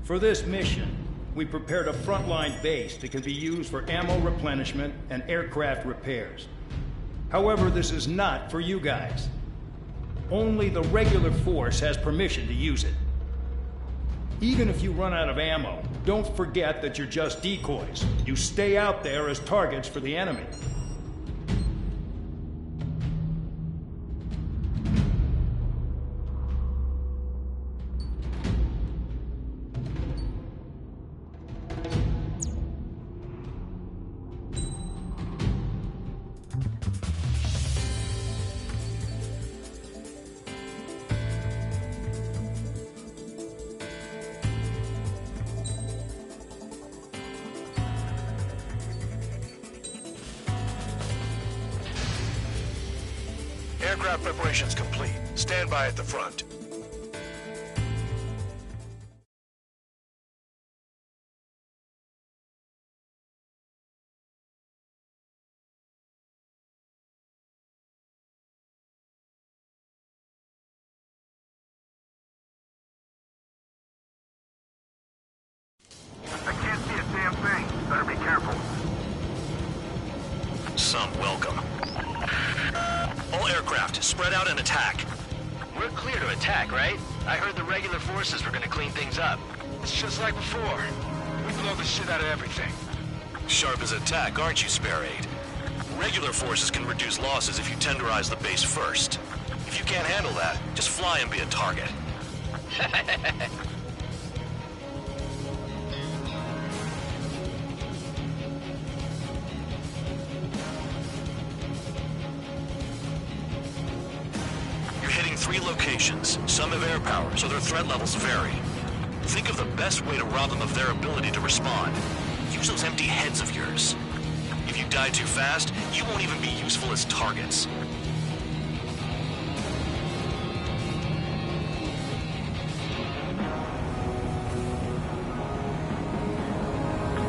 For this mission, we prepared a frontline base that can be used for ammo replenishment and aircraft repairs. However, this is not for you guys. Only the regular force has permission to use it. Even if you run out of ammo, don't forget that you're just decoys. You stay out there as targets for the enemy. Aircraft preparations complete. Stand by at the front. I can't see a damn thing. Better be careful. Some welcome. All aircraft, spread out and attack. We're clear to attack, right? I heard the regular forces were gonna clean things up. It's just like before. We blow the shit out of everything. Sharp as attack, aren't you, Spare Aid? Regular forces can reduce losses if you tenderize the base first. If you can't handle that, just fly and be a target. You're hitting 3 locations. Some have air power, so their threat levels vary. Think of the best way to rob them of their ability to respond. Use those empty heads of yours. If you die too fast, you won't even be useful as targets.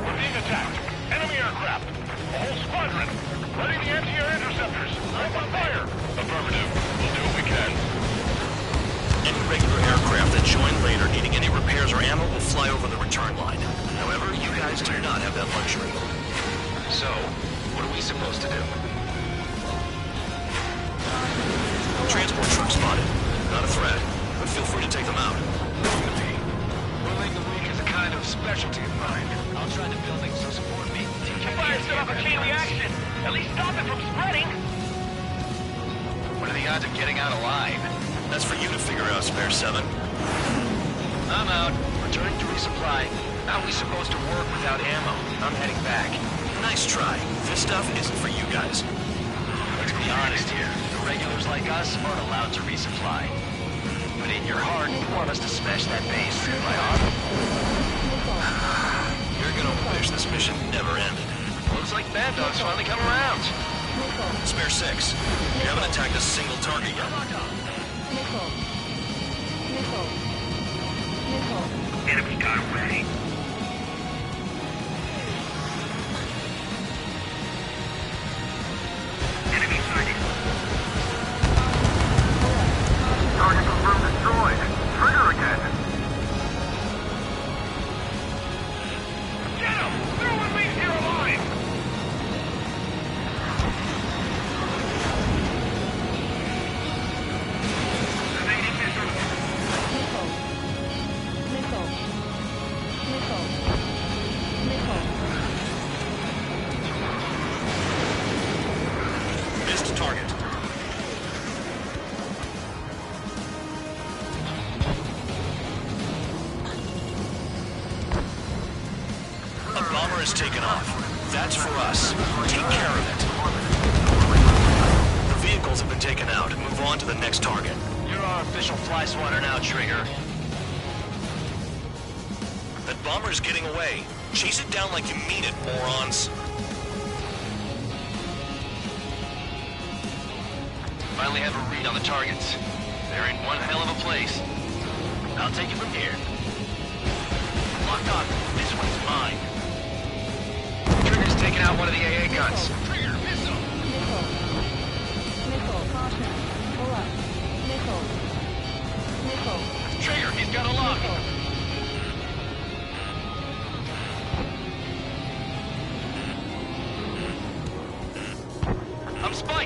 We're being attacked. Enemy aircraft. A whole squadron. Ready the anti-air interceptors. Open fire. Affirmative. We'll do what we can. Any regular aircraft that join later needing any repairs or ammo will fly over the return line. However, you guys do not have that luxury. So, what are we supposed to do? Transport truck spotted. Not a threat, but feel free to take them out. Willing the weak is a kind of specialty of mine. I'll try the building, so support me. Fire set off a chain reaction. At least stop it from spreading. What are the odds of getting out alive? That's for you to figure out, Spare 7. I'm out. Returning to resupply. How are we supposed to work without ammo? I'm heading back. Nice try. This stuff isn't for you guys. Let's be honest here. The regulars like us aren't allowed to resupply. But in your heart, you want us to smash that base. Am I on? You're gonna wish this mission never ended. Looks like Bad Dog's finally come around. Spare 6. You haven't attacked a single target yet. Enemy got away. Enemy sighted. Target confirmed destroyed. Trigger again. Get him! No one leaves here alive! Evading missile. Missed target. A bomber is taken off. That's for us. Take care of it. The vehicles have been taken out. Move on to the next target. You're our official fly swatter now, Trigger. That bomber's getting away. Chase it down like you mean it, morons. Finally have a read on the targets. They're in one hell of a place. I'll take it from here. Locked on. This one's mine. Trigger's taking out one of the AA guns. Trigger, missile! Trigger, he's got a lock.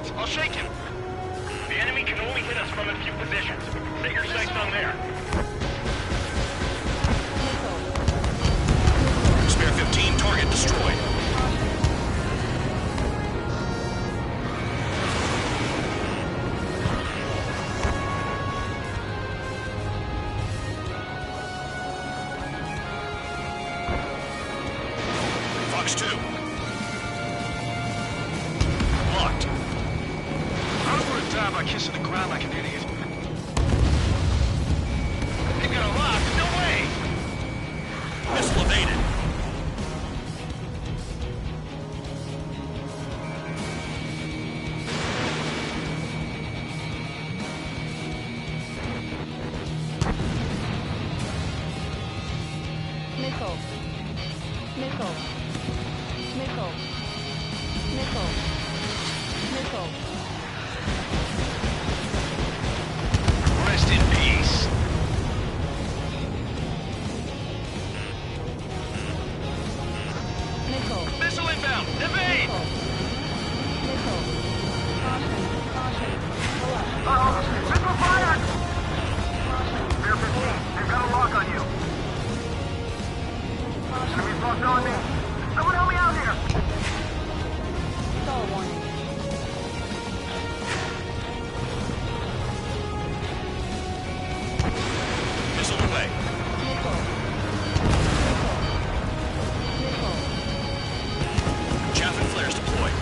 right. I'll shake him. The enemy can only hit us from a few positions. Set your sights on there. Spare 15, target destroyed. Fox 2. Locked. I was gonna die by kissing the ground like an idiot. You got a lock? No way! Missile evaded. Missile. Missile. Missile. Missile. Missile. Rest in peace. Missile. Missile inbound! Evade! Missile. Caution. Caution. Pull up. Uh-oh! Missile fired! Spear 15, they've got a lock on you. Enemy's locked on me. Someone help me out here! Stall warning. Missile away. Missile. Missile. Chaff and flares deployed.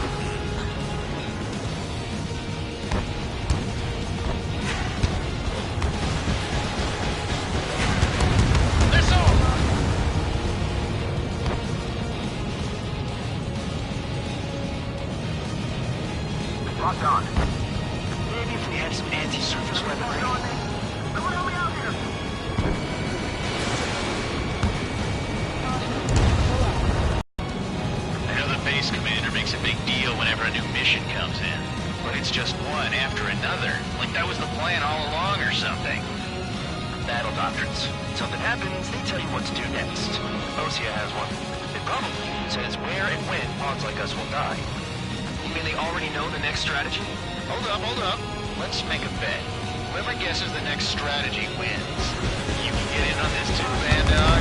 Locked on. Maybe if we had some anti-surface weaponry. Someone help me out here! I know the base commander makes a big deal whenever a new mission comes in, but it's just one after another. Like that was the plan all along or something. Battle doctrines. Something happens, they tell you what to do next. Osea has one. It probably says where and when pawns like us will die. You mean they already know the next strategy? Hold up. Let's make a bet. Whoever guesses the next strategy wins. You can get in on this too, man, dog.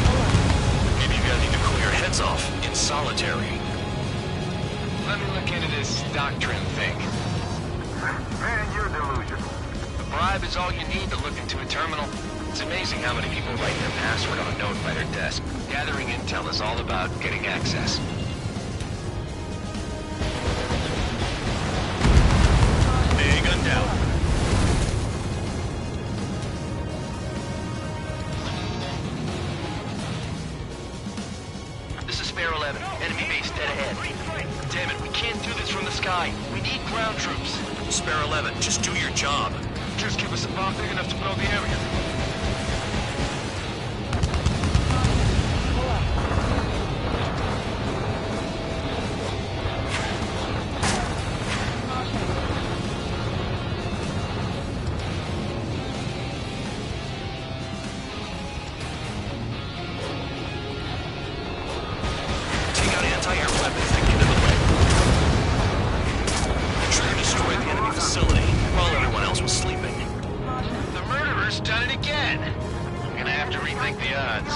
Maybe you guys need to cool your heads off in solitary. Let me look into this doctrine thing. Man, you're delusional. The bribe is all you need to look into a terminal. It's amazing how many people write their password on a note by their desk. Gathering intel is all about getting access. Big gun down. This is Spare 11. Enemy base dead ahead. Damn it, we can't do this from the sky. We need ground troops. Spare 11, just do your job. Just give us a bomb big enough to blow the area. Take out anti-air weapons and get in the way. The trigger destroyed the enemy facility while everyone else was sleeping. The murderer's done it again. Gonna have to rethink the odds.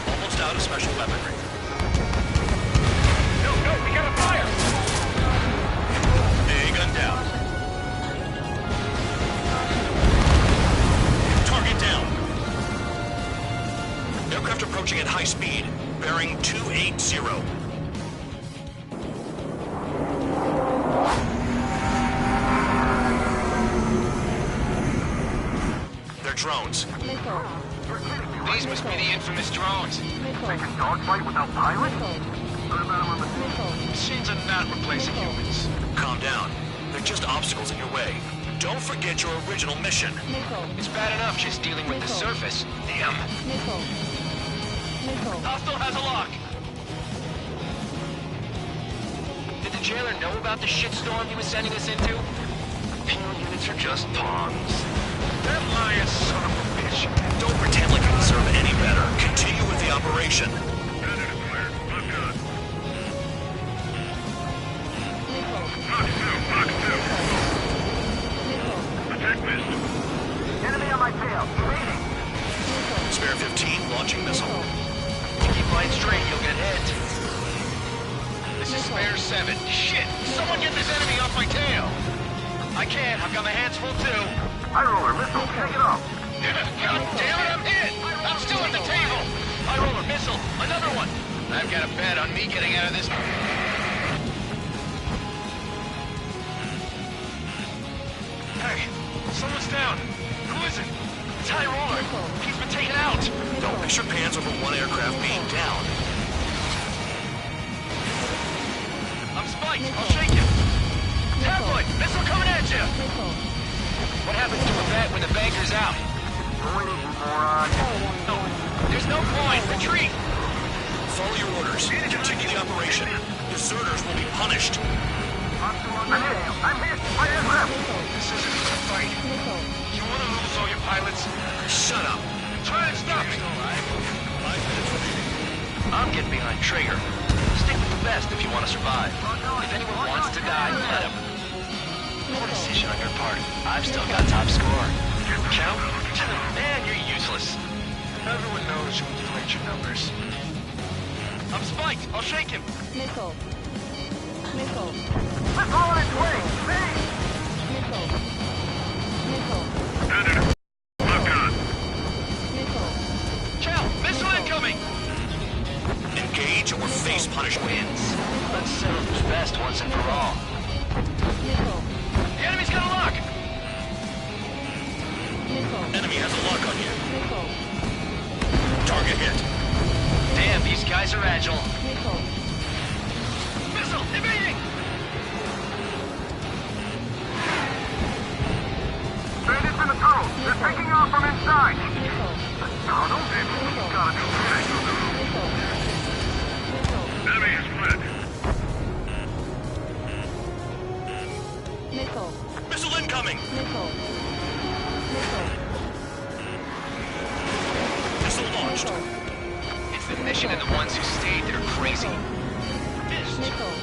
Almost out of special weaponry. No, we gotta fire! A gun down. Target down. Aircraft approaching at high speed. Bearing 280. They're drones. Missile. These must be the infamous drones. Missile. They can dogfight without pilots? Heard about them on the Missile. Machines are not replacing humans. Calm down. They're just obstacles in your way. Don't forget your original mission. Missile. It's bad enough just dealing with the Missile. surface. Damn. Missile. Missile. Hostile has a lock. Did the jailer know about the shitstorm he was sending us into? Penal units are just pawns. That lion son of a bitch. Don't pretend like you deserve any better. Continue with the operation. Enemy on my tail. Evading. Spare 15 launching missile. You keep flying straight, you'll get hit. This is Spare 7. Shit! Someone get this enemy off my tail! I can't. I've got my hands full too. High roller missile. Take it off. God damn it, I'm hit! I'm still at the table! High roller missile. Another one. I've got a bet on me getting out of this. Hey, someone's down. Who is it? It's High Roller. He's been taken out. Don't piss your pants over one aircraft being down. I'm spiked. I'll shake him. Tabloid, missile coming at you. What happens to a bet when the banker's out? No, there's no point. Retreat. Follow your orders. Continue the operation. Deserters will be punished. I'm hit. My aircraft. This isn't a fight. You want to lose all your pilots? Shut up. Try and stop me. I'm getting behind Traeger. Stick with the best if you want to survive. If anyone wants to die, let him. Poor decision on your part. I've still got top score. Count? Man, you're useless. Everyone knows you inflate your numbers. I'm spiked. I'll shake him. Missile. Missile. Let's roll on its way. Speed. Missile. Missile. Lock on. Missile. Cal, missile incoming. Engage or face punishment. Wins. Let's settle who's best once and for all. Missile. The enemy's got a lock. Missile. Enemy has a lock on you. Missile. Target hit. Damn, these guys are agile. Missile. Missile evading. Bandits in the tunnel. They're taking off from inside. Missile. Tunnel? Gotta be sick. Missile. Missile. Enemy is split. Missile. Missile incoming. Missile. Missile. Missile launched. It's the mission and the ones who stayed that are crazy. Missile. Missile.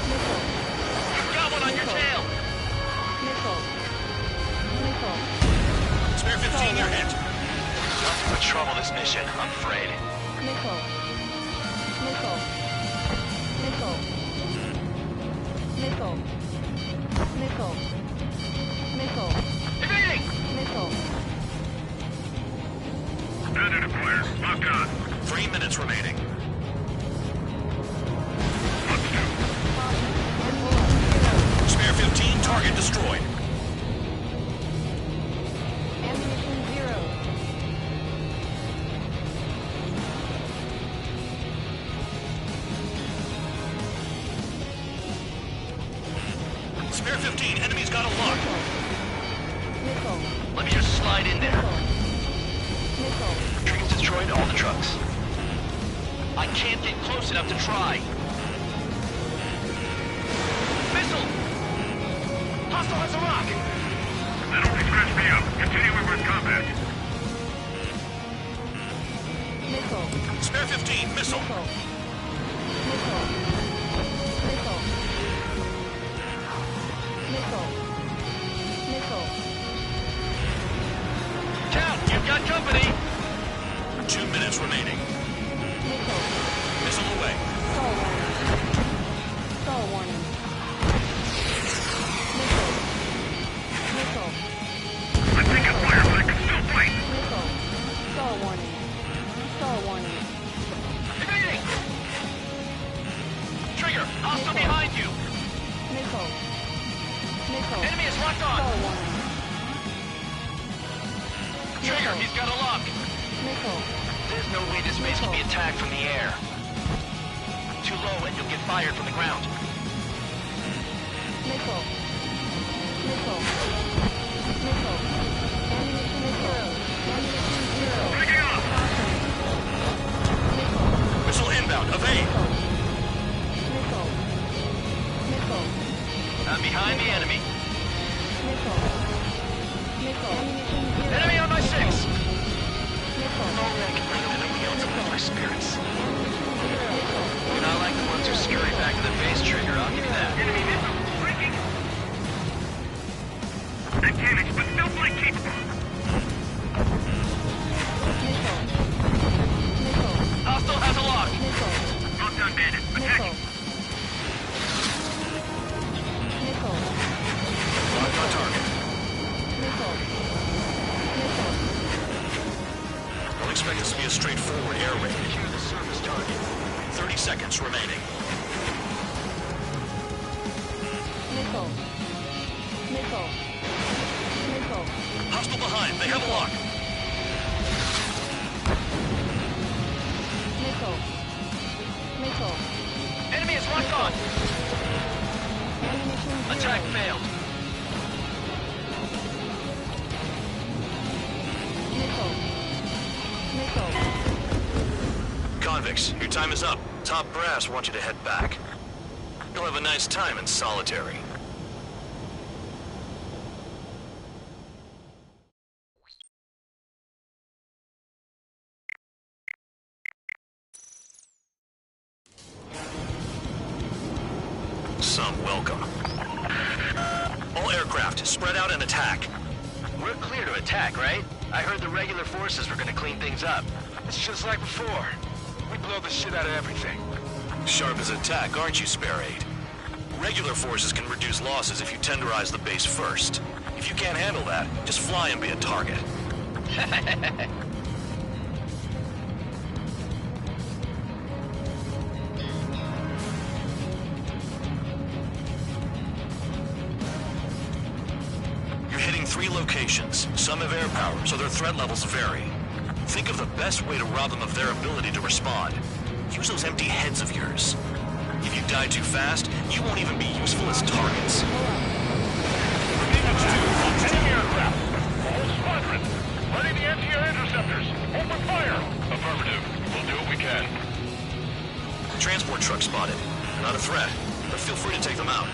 Missile. You've got one on your tail. Missile. Missile. Spare 15, you're hit. Nothing but trouble this mission, I'm afraid. Missile. Missile. Missile. Missile. Missile. Missile. Evading! Missile. Bandit acquired. Lock on. 3 minutes remaining. Spare 15, target destroyed. Ammunition 0. Spare 15, enemy's got a lock. Missile. Let me just slide in there. Missile. Trees destroyed all the trucks. I can't get close enough to try. Missile! Hostile has a rock! That only scratched me up. Continuing with combat. Missile. Spare 15, missile. Missile. Missile. Missile. Missile. Missile. Count, you've got company! 2 minutes remaining. Missile. Missile away. Stall warning. Stall warning. Missile. Missile. I'm taking fire, but I can still fight. Missile. Stall warning. Stall warning. Evading! Trigger, hostile behind you! Missile. Missile. Enemy is locked on! Stall warning. Trigger, he's got a lock! Missile. There's no way this base can be attacked from the air. Too low and you'll get fired from the ground. Missile. Missile. Missile. Ammunition 0. Ammunition 0. Breaking off. Missile. Missile inbound, evade. Missile. Missile. I'm behind the enemy. Missile. Missile. Ammunition 0. Enemy on my 6! Missile. No way I can bring an enemy else with my this to be a straightforward air raid. Secure the surface target. 30 seconds remaining. Missile. Missile. Missile. Hostile behind. They have a lock. Missile. Missile. Enemy is locked on. Ammunition Attack zero. failed. Missile. Missile. Convicts, your time is up. Top brass wants you to head back. You'll have a nice time in solitary. Some welcome. All aircraft, spread out and attack. We're clear to attack, right? I heard the regular forces were gonna clean things up. It's just like before. We blow the shit out of everything. Sharp as attack, aren't you, Spare Aid? Regular forces can reduce losses if you tenderize the base first. If you can't handle that, just fly and be a target. You're hitting 3 locations. Some have air power, so their threat levels vary. Think of the best way to rob them of their ability to respond. Use those empty heads of yours. If you die too fast, you won't even be useful as targets. Enemy aircraft. Whole squadron. Ready the anti-air interceptors. Open fire. Affirmative. We'll do what we can. Transport truck spotted. Not a threat, but feel free to take them out.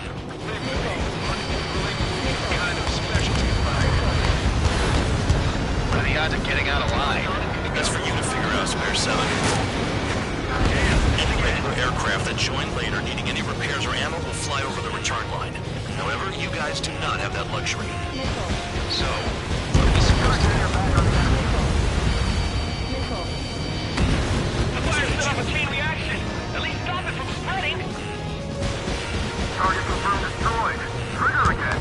Kind of specialty fire. What are the odds of getting out alive? That's for you to figure out, Spare 7. Any regular aircraft that join later needing any repairs or ammo will fly over the return line. However, you guys do not have that luxury. So, what are we supposed to do? Missile. The fire set off a chain reaction. At least stop it from spreading. Target confirmed destroyed. Trigger again.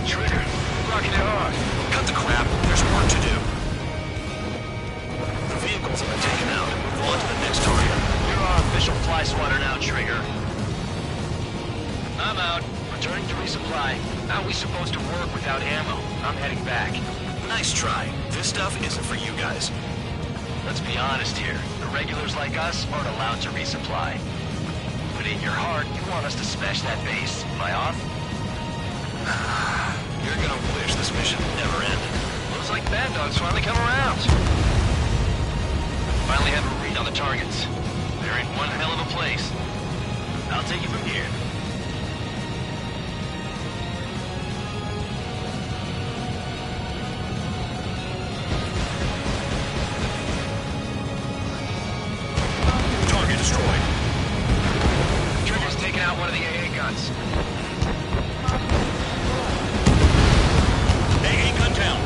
Trigger, rocking it hard. Cut the crap. There's work to do. The vehicles have been taken out. Move on to the next target. You're our official fly swatter now, Trigger. I'm out. Returning to resupply. How are we supposed to work without ammo? I'm heading back. Nice try. This stuff isn't for you guys. Let's be honest here. The regulars like us aren't allowed to resupply. But in your heart, you want us to smash that base. Am I off? You're gonna wish this mission never ended. Looks like Bad Dog's finally come around. Finally have a read on the targets. They're in one hell of a place. I'll take it from here. Target destroyed. Trigger's taken out one of the AA guns. AA gun down.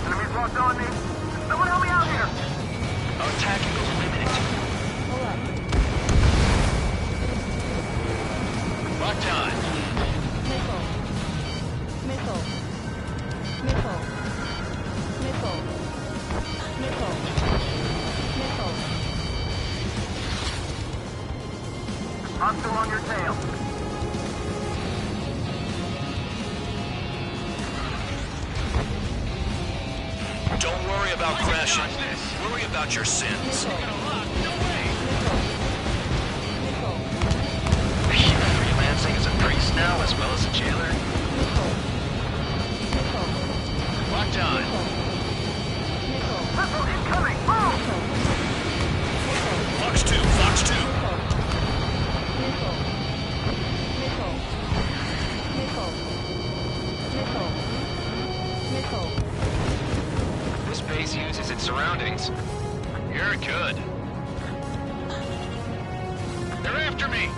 Enemies locked on me. Someone help me out here. Our attacking goes limited. Locked on. Missile. Missile. Missile. Missile. Missile. Missile. Hostile on your tail. Don't worry about crashing. Worry about your sins. Missile. Missile. Freelancing as a priest now, as well as a jailer. Missile. Missile. Locked on. Missile. Missile incoming. Move. Fox 2, Fox 2. Missile. Missile. Missile. Missile. Missile. This base uses its surroundings. You're good. They're after me.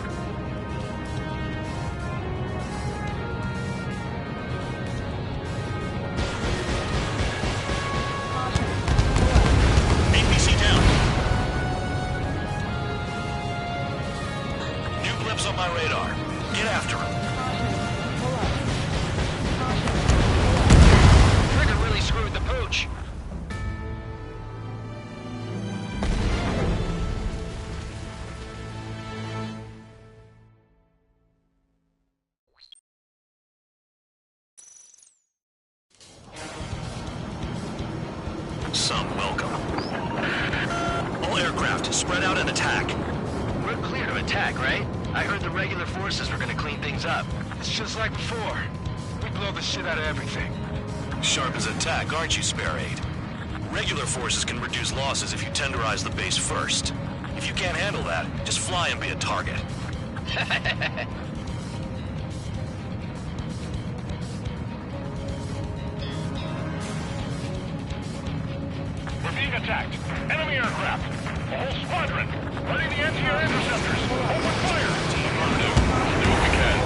Some welcome. All aircraft, spread out and attack. We're clear to attack, right? I heard the regular forces were gonna clean things up. It's just like before. We blow the shit out of everything. Sharp as attack, aren't you, Spare Aid? Regular forces can reduce losses if you tenderize the base first. If you can't handle that, just fly and be a target. We're being attacked. Enemy aircraft. A whole squadron. Running the anti-air interceptors. Open fire. Do what we can.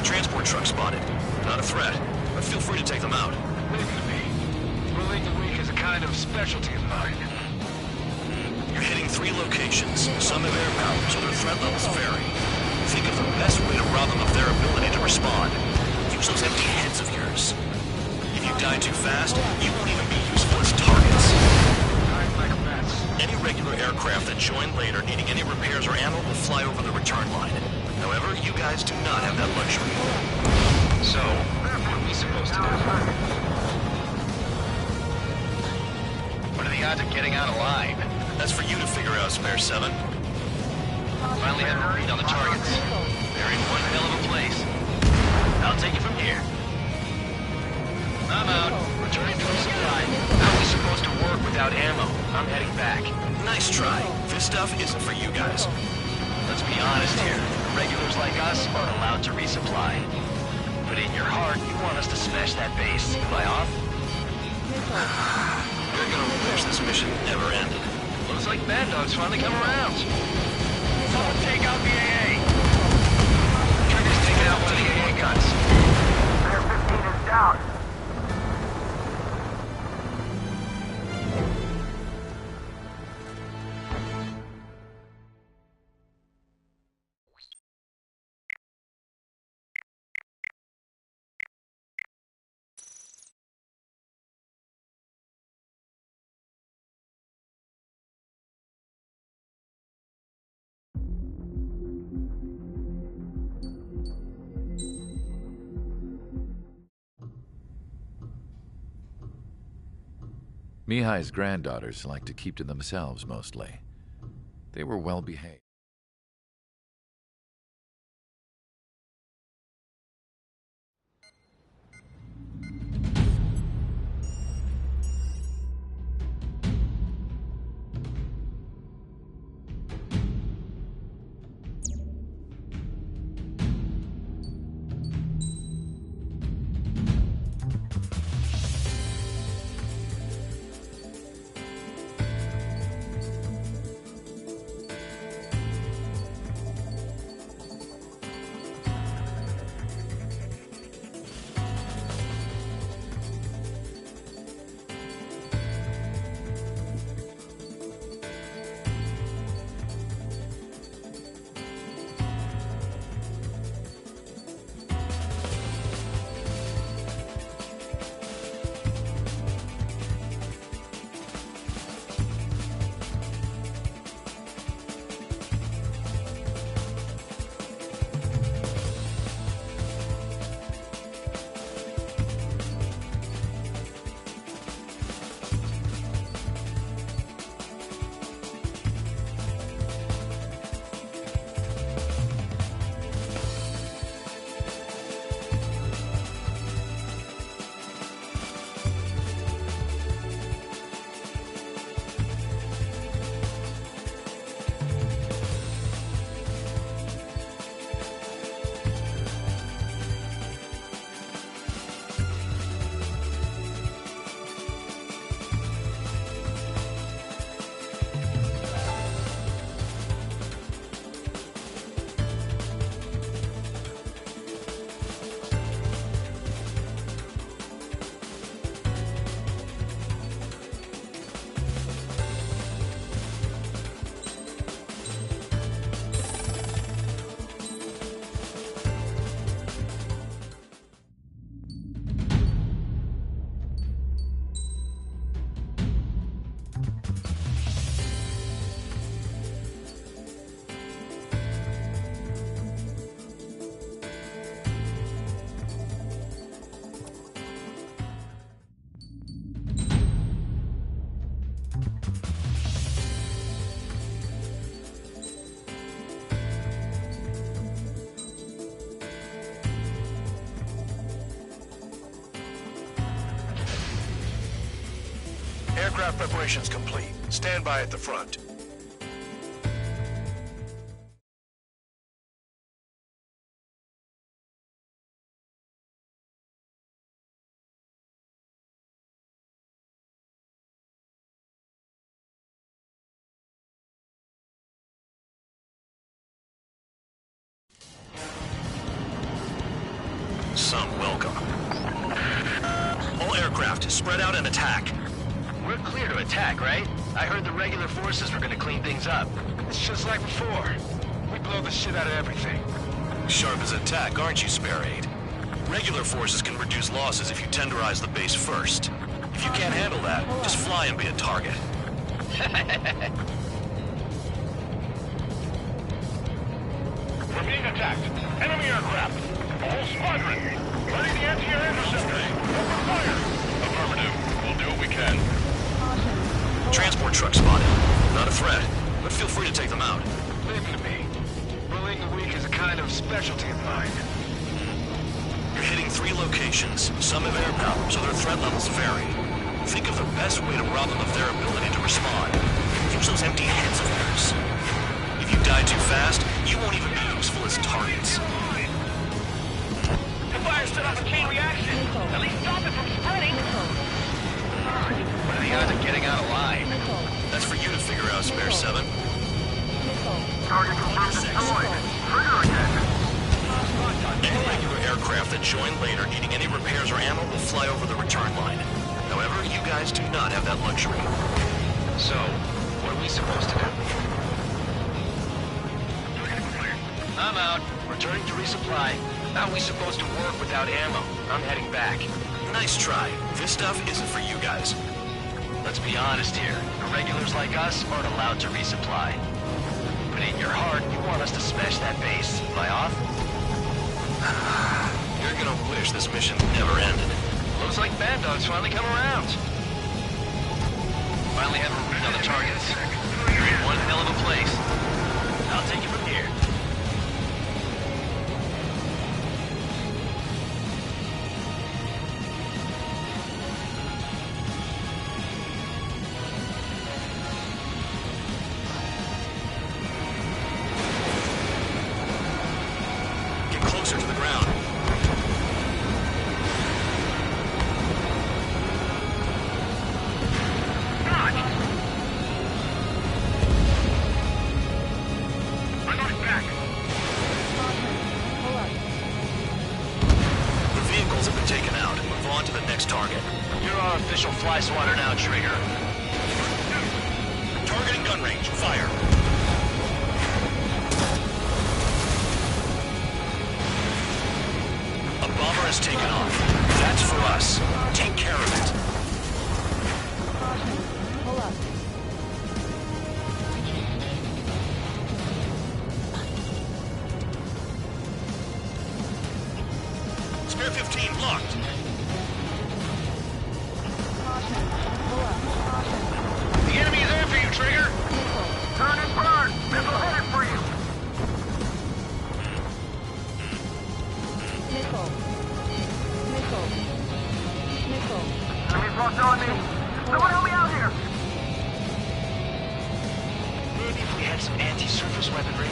Transport truck spotted. Not a threat, but feel free to take them out. Leave it to me. Bullying the weak is a kind of specialty of mine. You're hitting 3 locations. Some have air power, so their threat levels vary. Think of the best way to rob them of their ability to respond. Use those empty heads of yours. If you die too fast, you won't even be useful as targets. Any regular aircraft that join later needing any repairs or ammo will fly over the return line. However, you guys do not have that luxury. So, what are we supposed to do? What are the odds of getting out alive? That's for you to figure out, Spare 7. Finally have a read on the targets. They're in one hell of a place. I'll take it from here. I'm out. Returning to the supply. How are we supposed to work without ammo? I'm heading back. Nice try. This stuff isn't for you guys. Let's be honest here. Regulars like us aren't allowed to resupply. But in your heart, you want us to smash that base. Am I off? You're gonna wish this mission never ended. Looks like Bad Dog's finally come around. Someone take out the AA! Trigger's taking out one of the AA guns. Player 15 is down. Mihai's granddaughters like to keep to themselves mostly. They were well behaved. Aircraft preparations complete. Stand by at the front. Some welcome. All aircraft, spread out and attack. We're clear to attack, right? I heard the regular forces were gonna clean things up. It's just like before. We blow the shit out of everything. Sharp as attack, aren't you, Spare Aid? Regular forces can reduce losses if you tenderize the base first. If you can't handle that, just fly and be a target. We're being attacked. Enemy aircraft. A whole squadron. Ready the anti-air interceptor. Open fire. Affirmative. We'll do what we can. Transport truck spotted. Not a threat, but feel free to take them out. Leave them to me. Bullying the weak is a kind of specialty of mine. You're hitting 3 locations. Some have air power, so their threat levels vary. Think of the best way to rob them of their ability to respond. Use those empty heads of theirs. If you die too fast, you won't even be useful as targets. The fire set off a chain reaction. At least stop it from spreading. What are the odds of getting out alive? That's for you to figure out, Spare 7. Target confirmed destroyed. Trigger again. Any regular aircraft that join later needing any repairs or ammo will fly over the return line. However, you guys do not have that luxury. So, what are we supposed to do? I'm out. Returning to resupply. How are we supposed to work without ammo? I'm heading back. Nice try. This stuff isn't for you guys. Let's be honest here. Irregulars like us aren't allowed to resupply. But in your heart, you want us to smash that base. Am I off? You're gonna wish this mission never ended. Looks like Bad Dog's finally come around. Finally have a read on the targets. You're in one hell of a place. I'll take it from here. Get closer to the ground. To the next target. You're our official fly swatter now, Trigger. Targeting gun range. Fire. A bomber has taken off. That's for us. Take care of it. Pull up. Spare 15 blocked. The enemy is after you, Trigger. Turn and burn. Missile headed for you. Enemy's locked on me. Someone help me out here. Maybe if we had some anti-surface weaponry.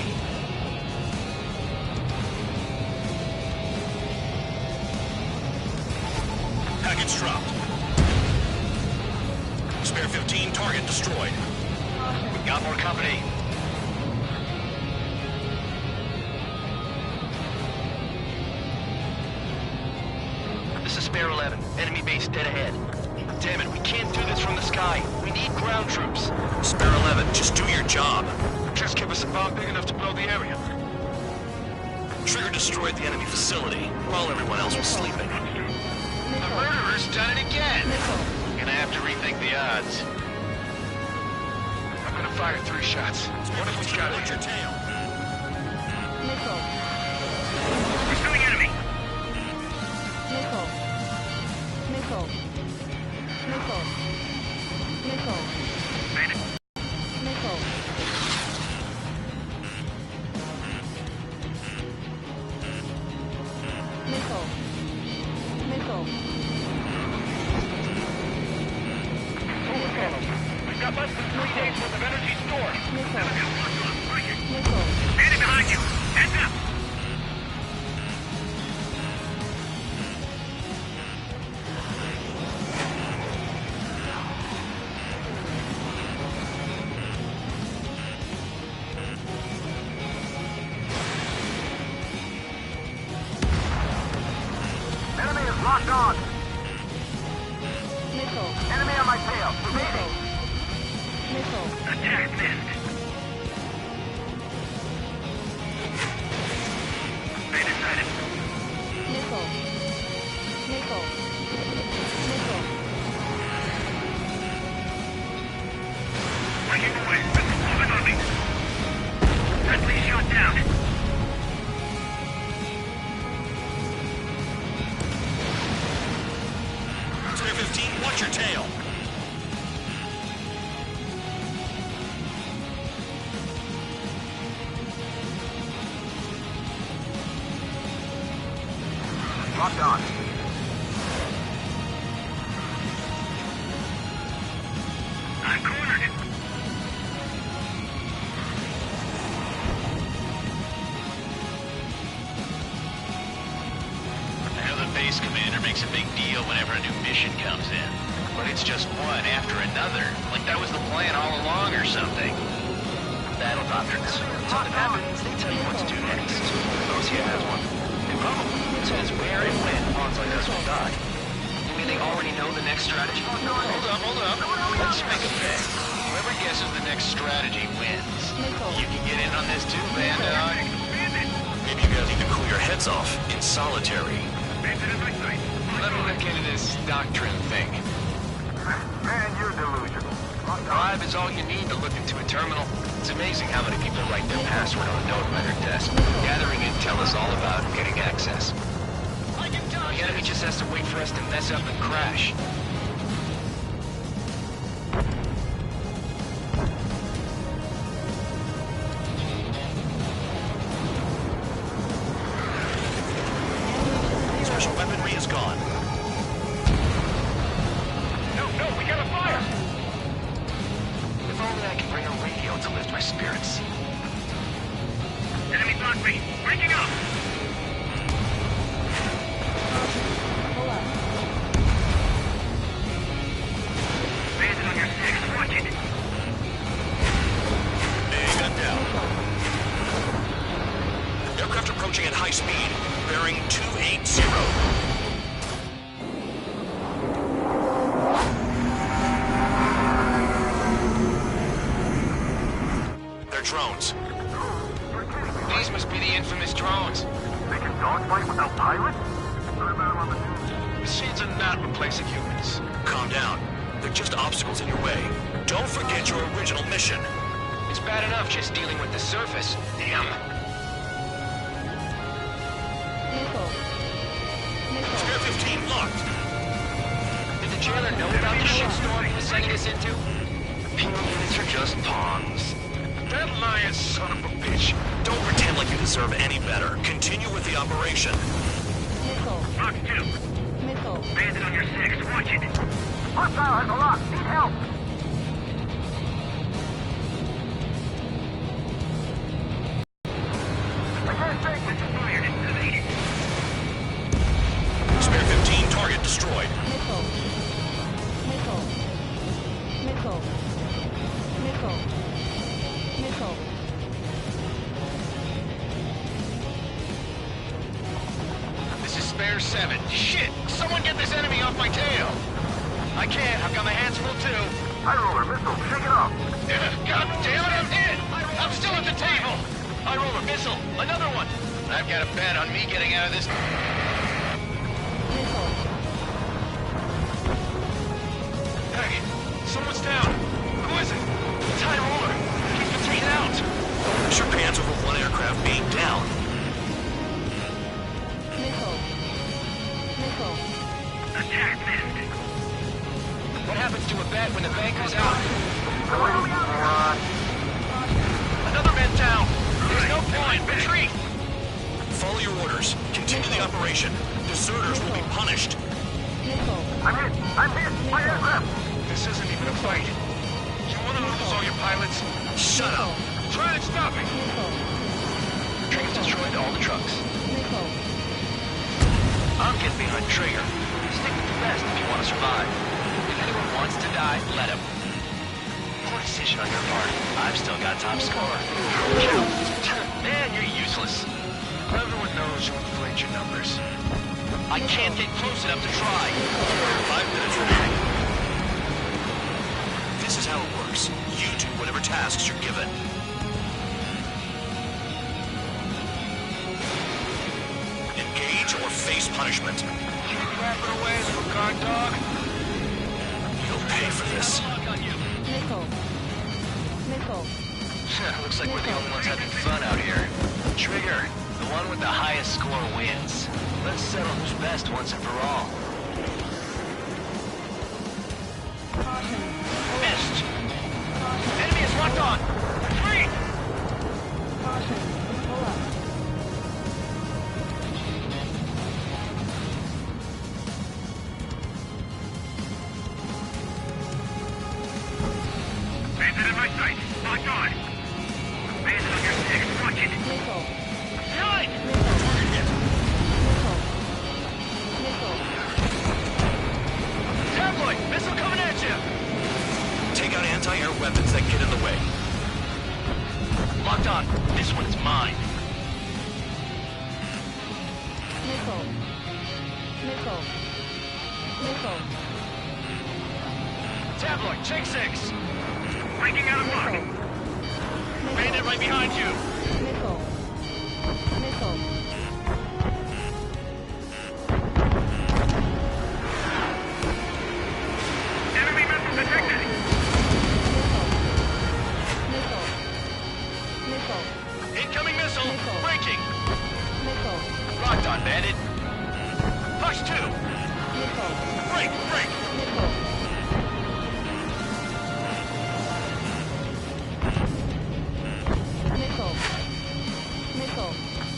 Package dropped. Spare 15, target destroyed. We got more company. This is Spare 11. Enemy base dead ahead. Damn it, we can't do this from the sky. We need ground troops. Spare 11, just do your job. Just give us a bomb big enough to blow the area. Trigger destroyed the enemy facility while everyone else was sleeping. The murderer's done it again. Gonna have to rethink the odds. I'm gonna fire 3 shots. What if we got it? Your tail. Pursuing enemy. got less than 3 days worth of energy stored. Enemy behind you. Heads up. Enemy is locked on. Missile. Enemy on my tail. Evading. Missile. Attack missed. Stay beside him. Missile. Missile. Missile. Breaking away. Missiles moving on me. Deadly shot down. Spare 15, watch your tail. Locked on. I'm cornered. I know the base commander makes a big deal whenever a new mission comes in. But it's just one after another. Like that was the plan all along or something. Battle doctrines. Something happens, they tell you what to do next. Osia has one. It probably says where and when pawns like us will die. You mean they already know the next strategy? Hold up. Let's make a bet. Whoever guesses the next strategy wins. You can get in on this too, Van Dog. Maybe you guys need to cool your heads off in solitary. Let me look into this doctrine thing. Man, you're delusional. Drive is all you need to look into a terminal. It's amazing how many people write their password on a note by their desk. Gathering intel is all about getting access. The enemy just has to wait for us to mess up and crash. Special weaponry is gone. No, we got a fire! If only I could bring a radio to lift my spirits. Enemy blocked me. Breaking up! Bandit on your 6. Watch it. Big gun down. Aircraft approaching at high speed, bearing 280. They're drones. These must be the infamous drones. They can dogfight without pilots? What about on the news? Machines are not replacing humans. Calm down. They're just obstacles in your way. Don't forget your original mission. It's bad enough just dealing with the surface. Damn. Missile. Missile. Spare 15 locked. Did the jailer know about the shitstorm he was sending us into? Penal units are just pawns. That lying son of a bitch. Don't pretend like you deserve any better. Continue with the operation. Missile. Box 2. Missile. Bandit on your 6. Watch it. Hostile has a lock. Need help. I can't take this. Fired. Evaded. Spare 15 target destroyed. Missile. Missile. Missile. Missile. Missile. This is Spare 7. Shit! Someone get this enemy off my tail! I can't. I've got my hands full too. High roller missile. Shake it off. God damn it, I'm hit! I'm still at the table! I roll a missile. Another one. I've got a bet on me getting out of this. Missile. Hey, someone's down. Who is it? It's High Roller. He's been taken out. Push your pants over one aircraft being down. Missile. Missile. Attack missed. What happens to a bet when the banker's out? Another man down. There's no point. Retreat. Follow your orders. Continue the operation. Deserters will be punished. Missile. I'm hit. My aircraft. This isn't even a fight. You want to lose all your pilots? Shut up. Try and stop it. Trigger's destroyed all the trucks. I'm getting behind Trigger. Stick with the best if you want to survive. If anyone wants to die, let him. Poor decision on your part. I've still got top score. Man, you're useless. Everyone knows you inflate your numbers. I can't get close enough to try. 5 minutes remaining. This is how it works. You do whatever tasks you're given. Engage or face punishment. Keep clapping away, little guard dog. You'll pay for this. Looks like we're the only ones having fun out here. Trigger, the one with the highest score wins. Let's settle who's best once and for all. Missed! Enemy is locked on! Free! Bandit in my sight. Locked on. Bandit on your 6. Watch it. Right! Tabloid! Missile coming at you! Take out anti-air weapons that get in the way. Locked on. This one is mine. Tabloid, check 6. Breaking out of lock. Bandit right behind you. Enemy missile detected. Incoming missile. Breaking. Locked on, Bandit. Push 2. Break, break.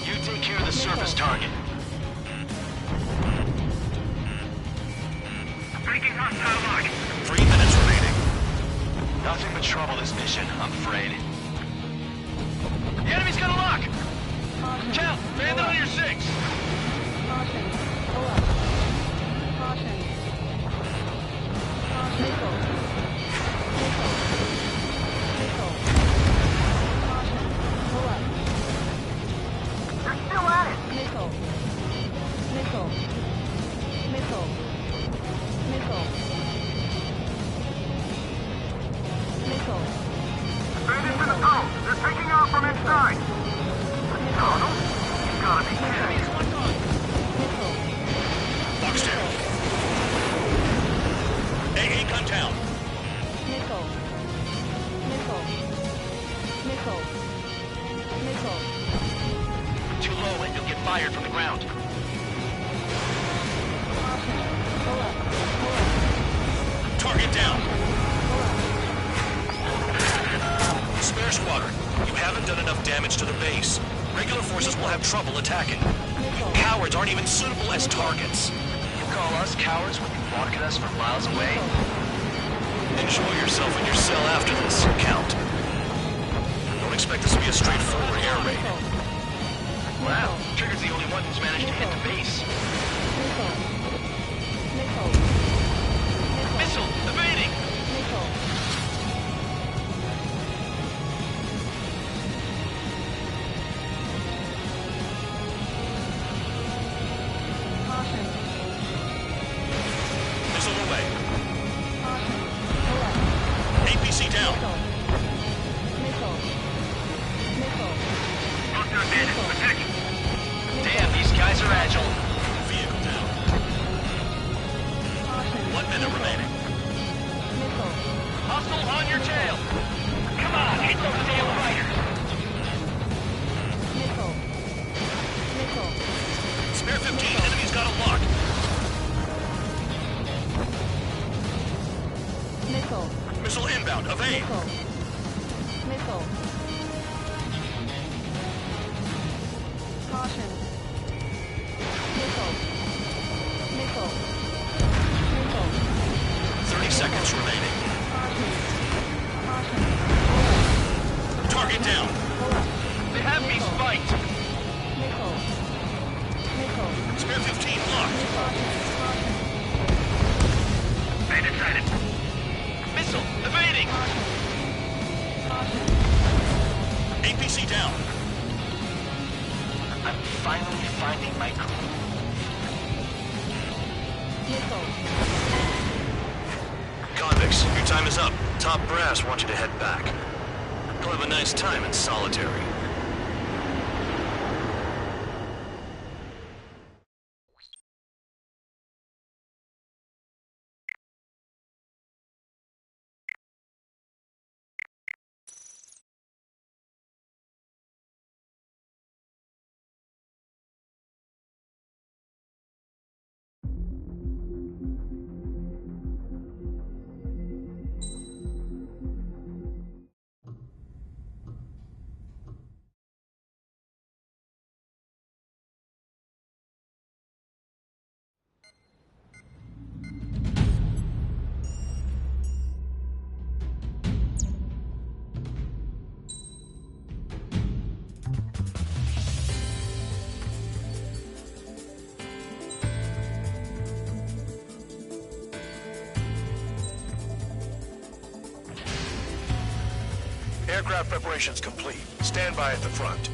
You take care of the surface target. Breaking hostile lock. 3 minutes remaining. Nothing but trouble this mission, I'm afraid. The enemy's got a lock! Count, Bandit on your 6! They're still at it. Bandits in the tunnel. They're taking off from inside. The tunnel? You gotta be kidding me. Box down. AA gun down. Too low and you'll get fired from the ground. Target down. Spare squadron, you haven't done enough damage to the base. Regular forces will have trouble attacking. You cowards aren't even suitable as targets. You call us cowards when you bark at us from miles away? Enjoy yourself in your cell after this, Count. Don't expect this to be a straightforward air raid. Wow, Trigger's the only one who's managed to hit the base. Missile, evading! Missile away. APC down. Hostile bandits attacking. Damn, these guys are agile. Vehicle down. 1 minute remaining. Hostile on your tail! Come on, hit those damn fighters! Spare 15, enemy's got a lock. Missile inbound, evade. Caution. 30 seconds remaining. APC down. I'm finally finding my groove. Convicts, your time is up. Top brass wants you to head back. You'll have a nice time in solitary. Aircraft preparations complete. Stand by at the front.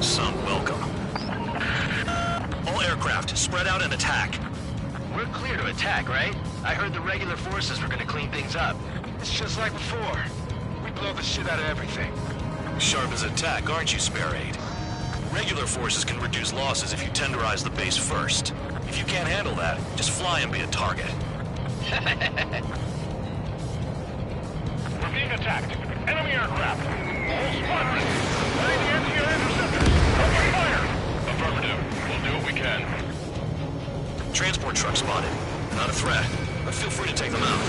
Some welcome. All aircraft, spread out and attack. We're clear to attack, right? I heard the regular forces were gonna clean things up. It's just like before. We blow the shit out of everything. Sharp as attack, aren't you, Spare Aid? Regular forces can reduce losses if you tenderize the base first. If you can't handle that, just fly and be a target. We're being attacked. Enemy aircraft. All squadron. Ready to anti-air interceptors. Open fire. Affirmative. We'll do what we can. Transport truck spotted. Not a threat, but feel free to take them out.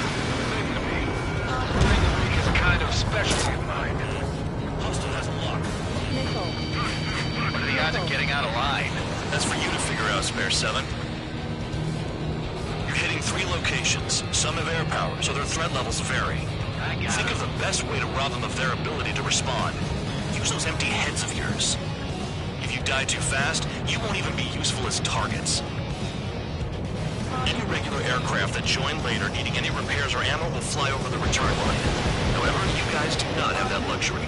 It's kind of specialty of mine. Hostile has a lock. What are the odds of getting out of line? That's for you to figure out, Spare 7. You're hitting 3 locations. Some have air power, so their threat levels vary. Think of the best way to rob them of their ability to respond. Use those empty heads of yours. If you die too fast, you won't even be useful as targets. Any regular aircraft that join later needing any repairs or ammo will fly over the return line. However, you guys do not have that luxury.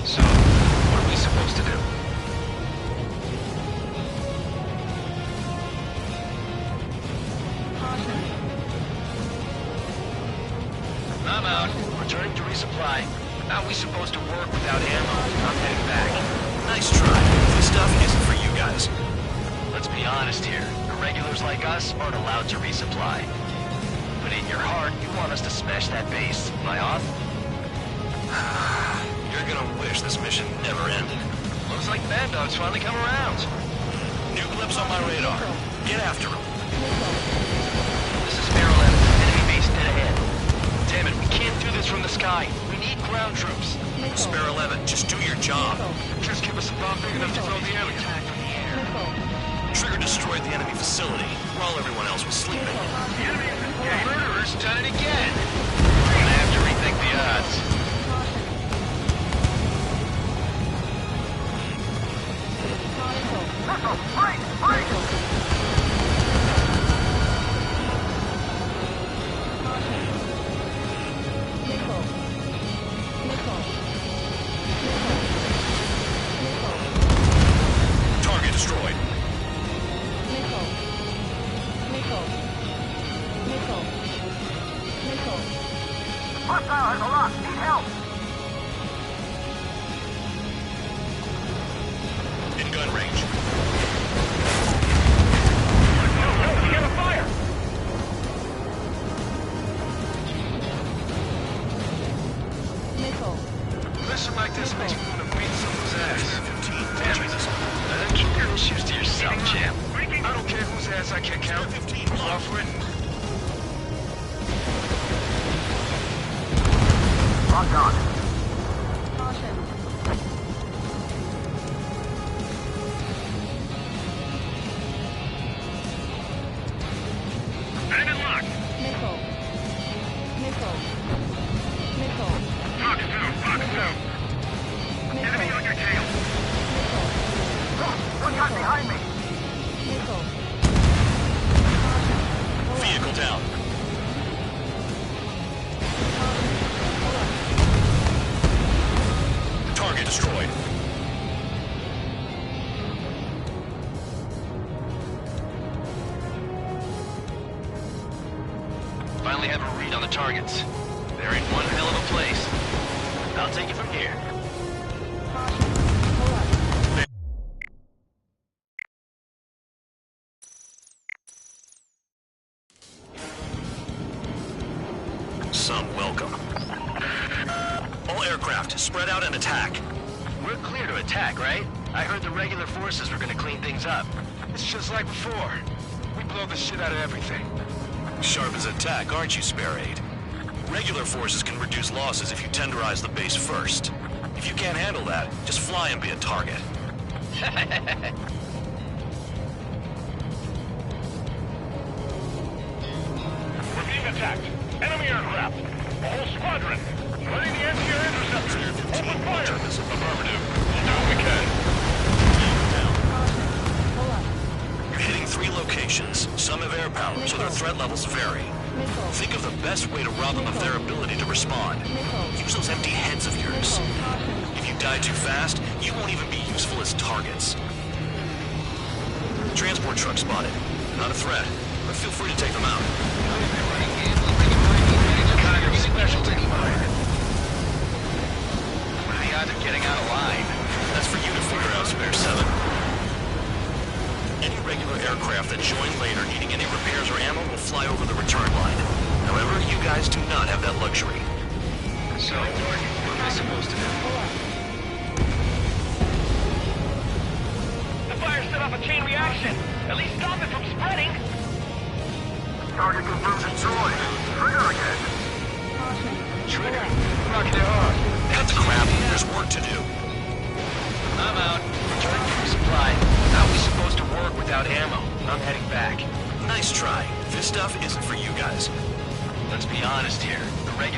So, what are we supposed to do? I'm out. Returning to resupply. How are we supposed to work without ammo? I'm heading back. Nice try. This stuff isn't for you guys. Let's be honest here. Regulars like us aren't allowed to resupply. But in your heart, you want us to smash that base. Am I off? You're gonna wish this mission never ended. Looks like Bad Dog's finally come around. New blips on my radar. Get after him. This is Spare 11. Enemy base dead ahead. Damn it, we can't do this from the sky. We need ground troops. Spare 11, just do your job. Just give us a bomb big enough to blow the alien. Trigger destroyed the enemy facility while everyone else was sleeping. Murderers done it again. We're gonna have to rethink the odds. Target destroyed. Hostile has a lock. Need help. In gun range. We got a fire. Mission like this makes me want to beat someone's ass. 15. Damn it. Keep your issues to yourself, champ. I don't care whose ass I can count. 15. Off it. Locked on. definitely have a read on the targets. They're in one hell of a place. I'll take it from here. Some welcome. All aircraft, spread out and attack. We're clear to attack, right? I heard the regular forces were gonna clean things up. It's just like before. We blow the shit out of everything. Sharp as attack, aren't you, Spare Aid? Regular forces can reduce losses if you tenderize the base first. If you can't handle that, just fly and be a target. We're being attacked. Enemy aircraft. A whole squadron. Ready the anti-air interceptors. Open fire. Affirmative. We'll do what we can. You're hitting 3 locations. Some have air power, so their threat levels vary. Think of the best way to rob them of their ability to respond. Use those empty heads of yours. If you die too fast, you won't even be useful as targets. Transport truck spotted. Not a threat, but feel free to take them out. Kind of specialty. What are the odds of getting out of line? That's for you to figure out, Spare 7. Any regular aircraft that join later needing any repairs or ammo will fly over the return line. However, you guys do not have that luxury. So, what am I supposed to do? The fire set off a chain reaction. At least stop it from spreading. Target confirmed destroyed. Trigger again. Trigger. Rocking it hard. Cut the crap. There's work to do. I'm out. Returning to resupply. How are we supposed to work without ammo? I'm heading back. Nice try. This stuff isn't for you guys. Let's be honest here.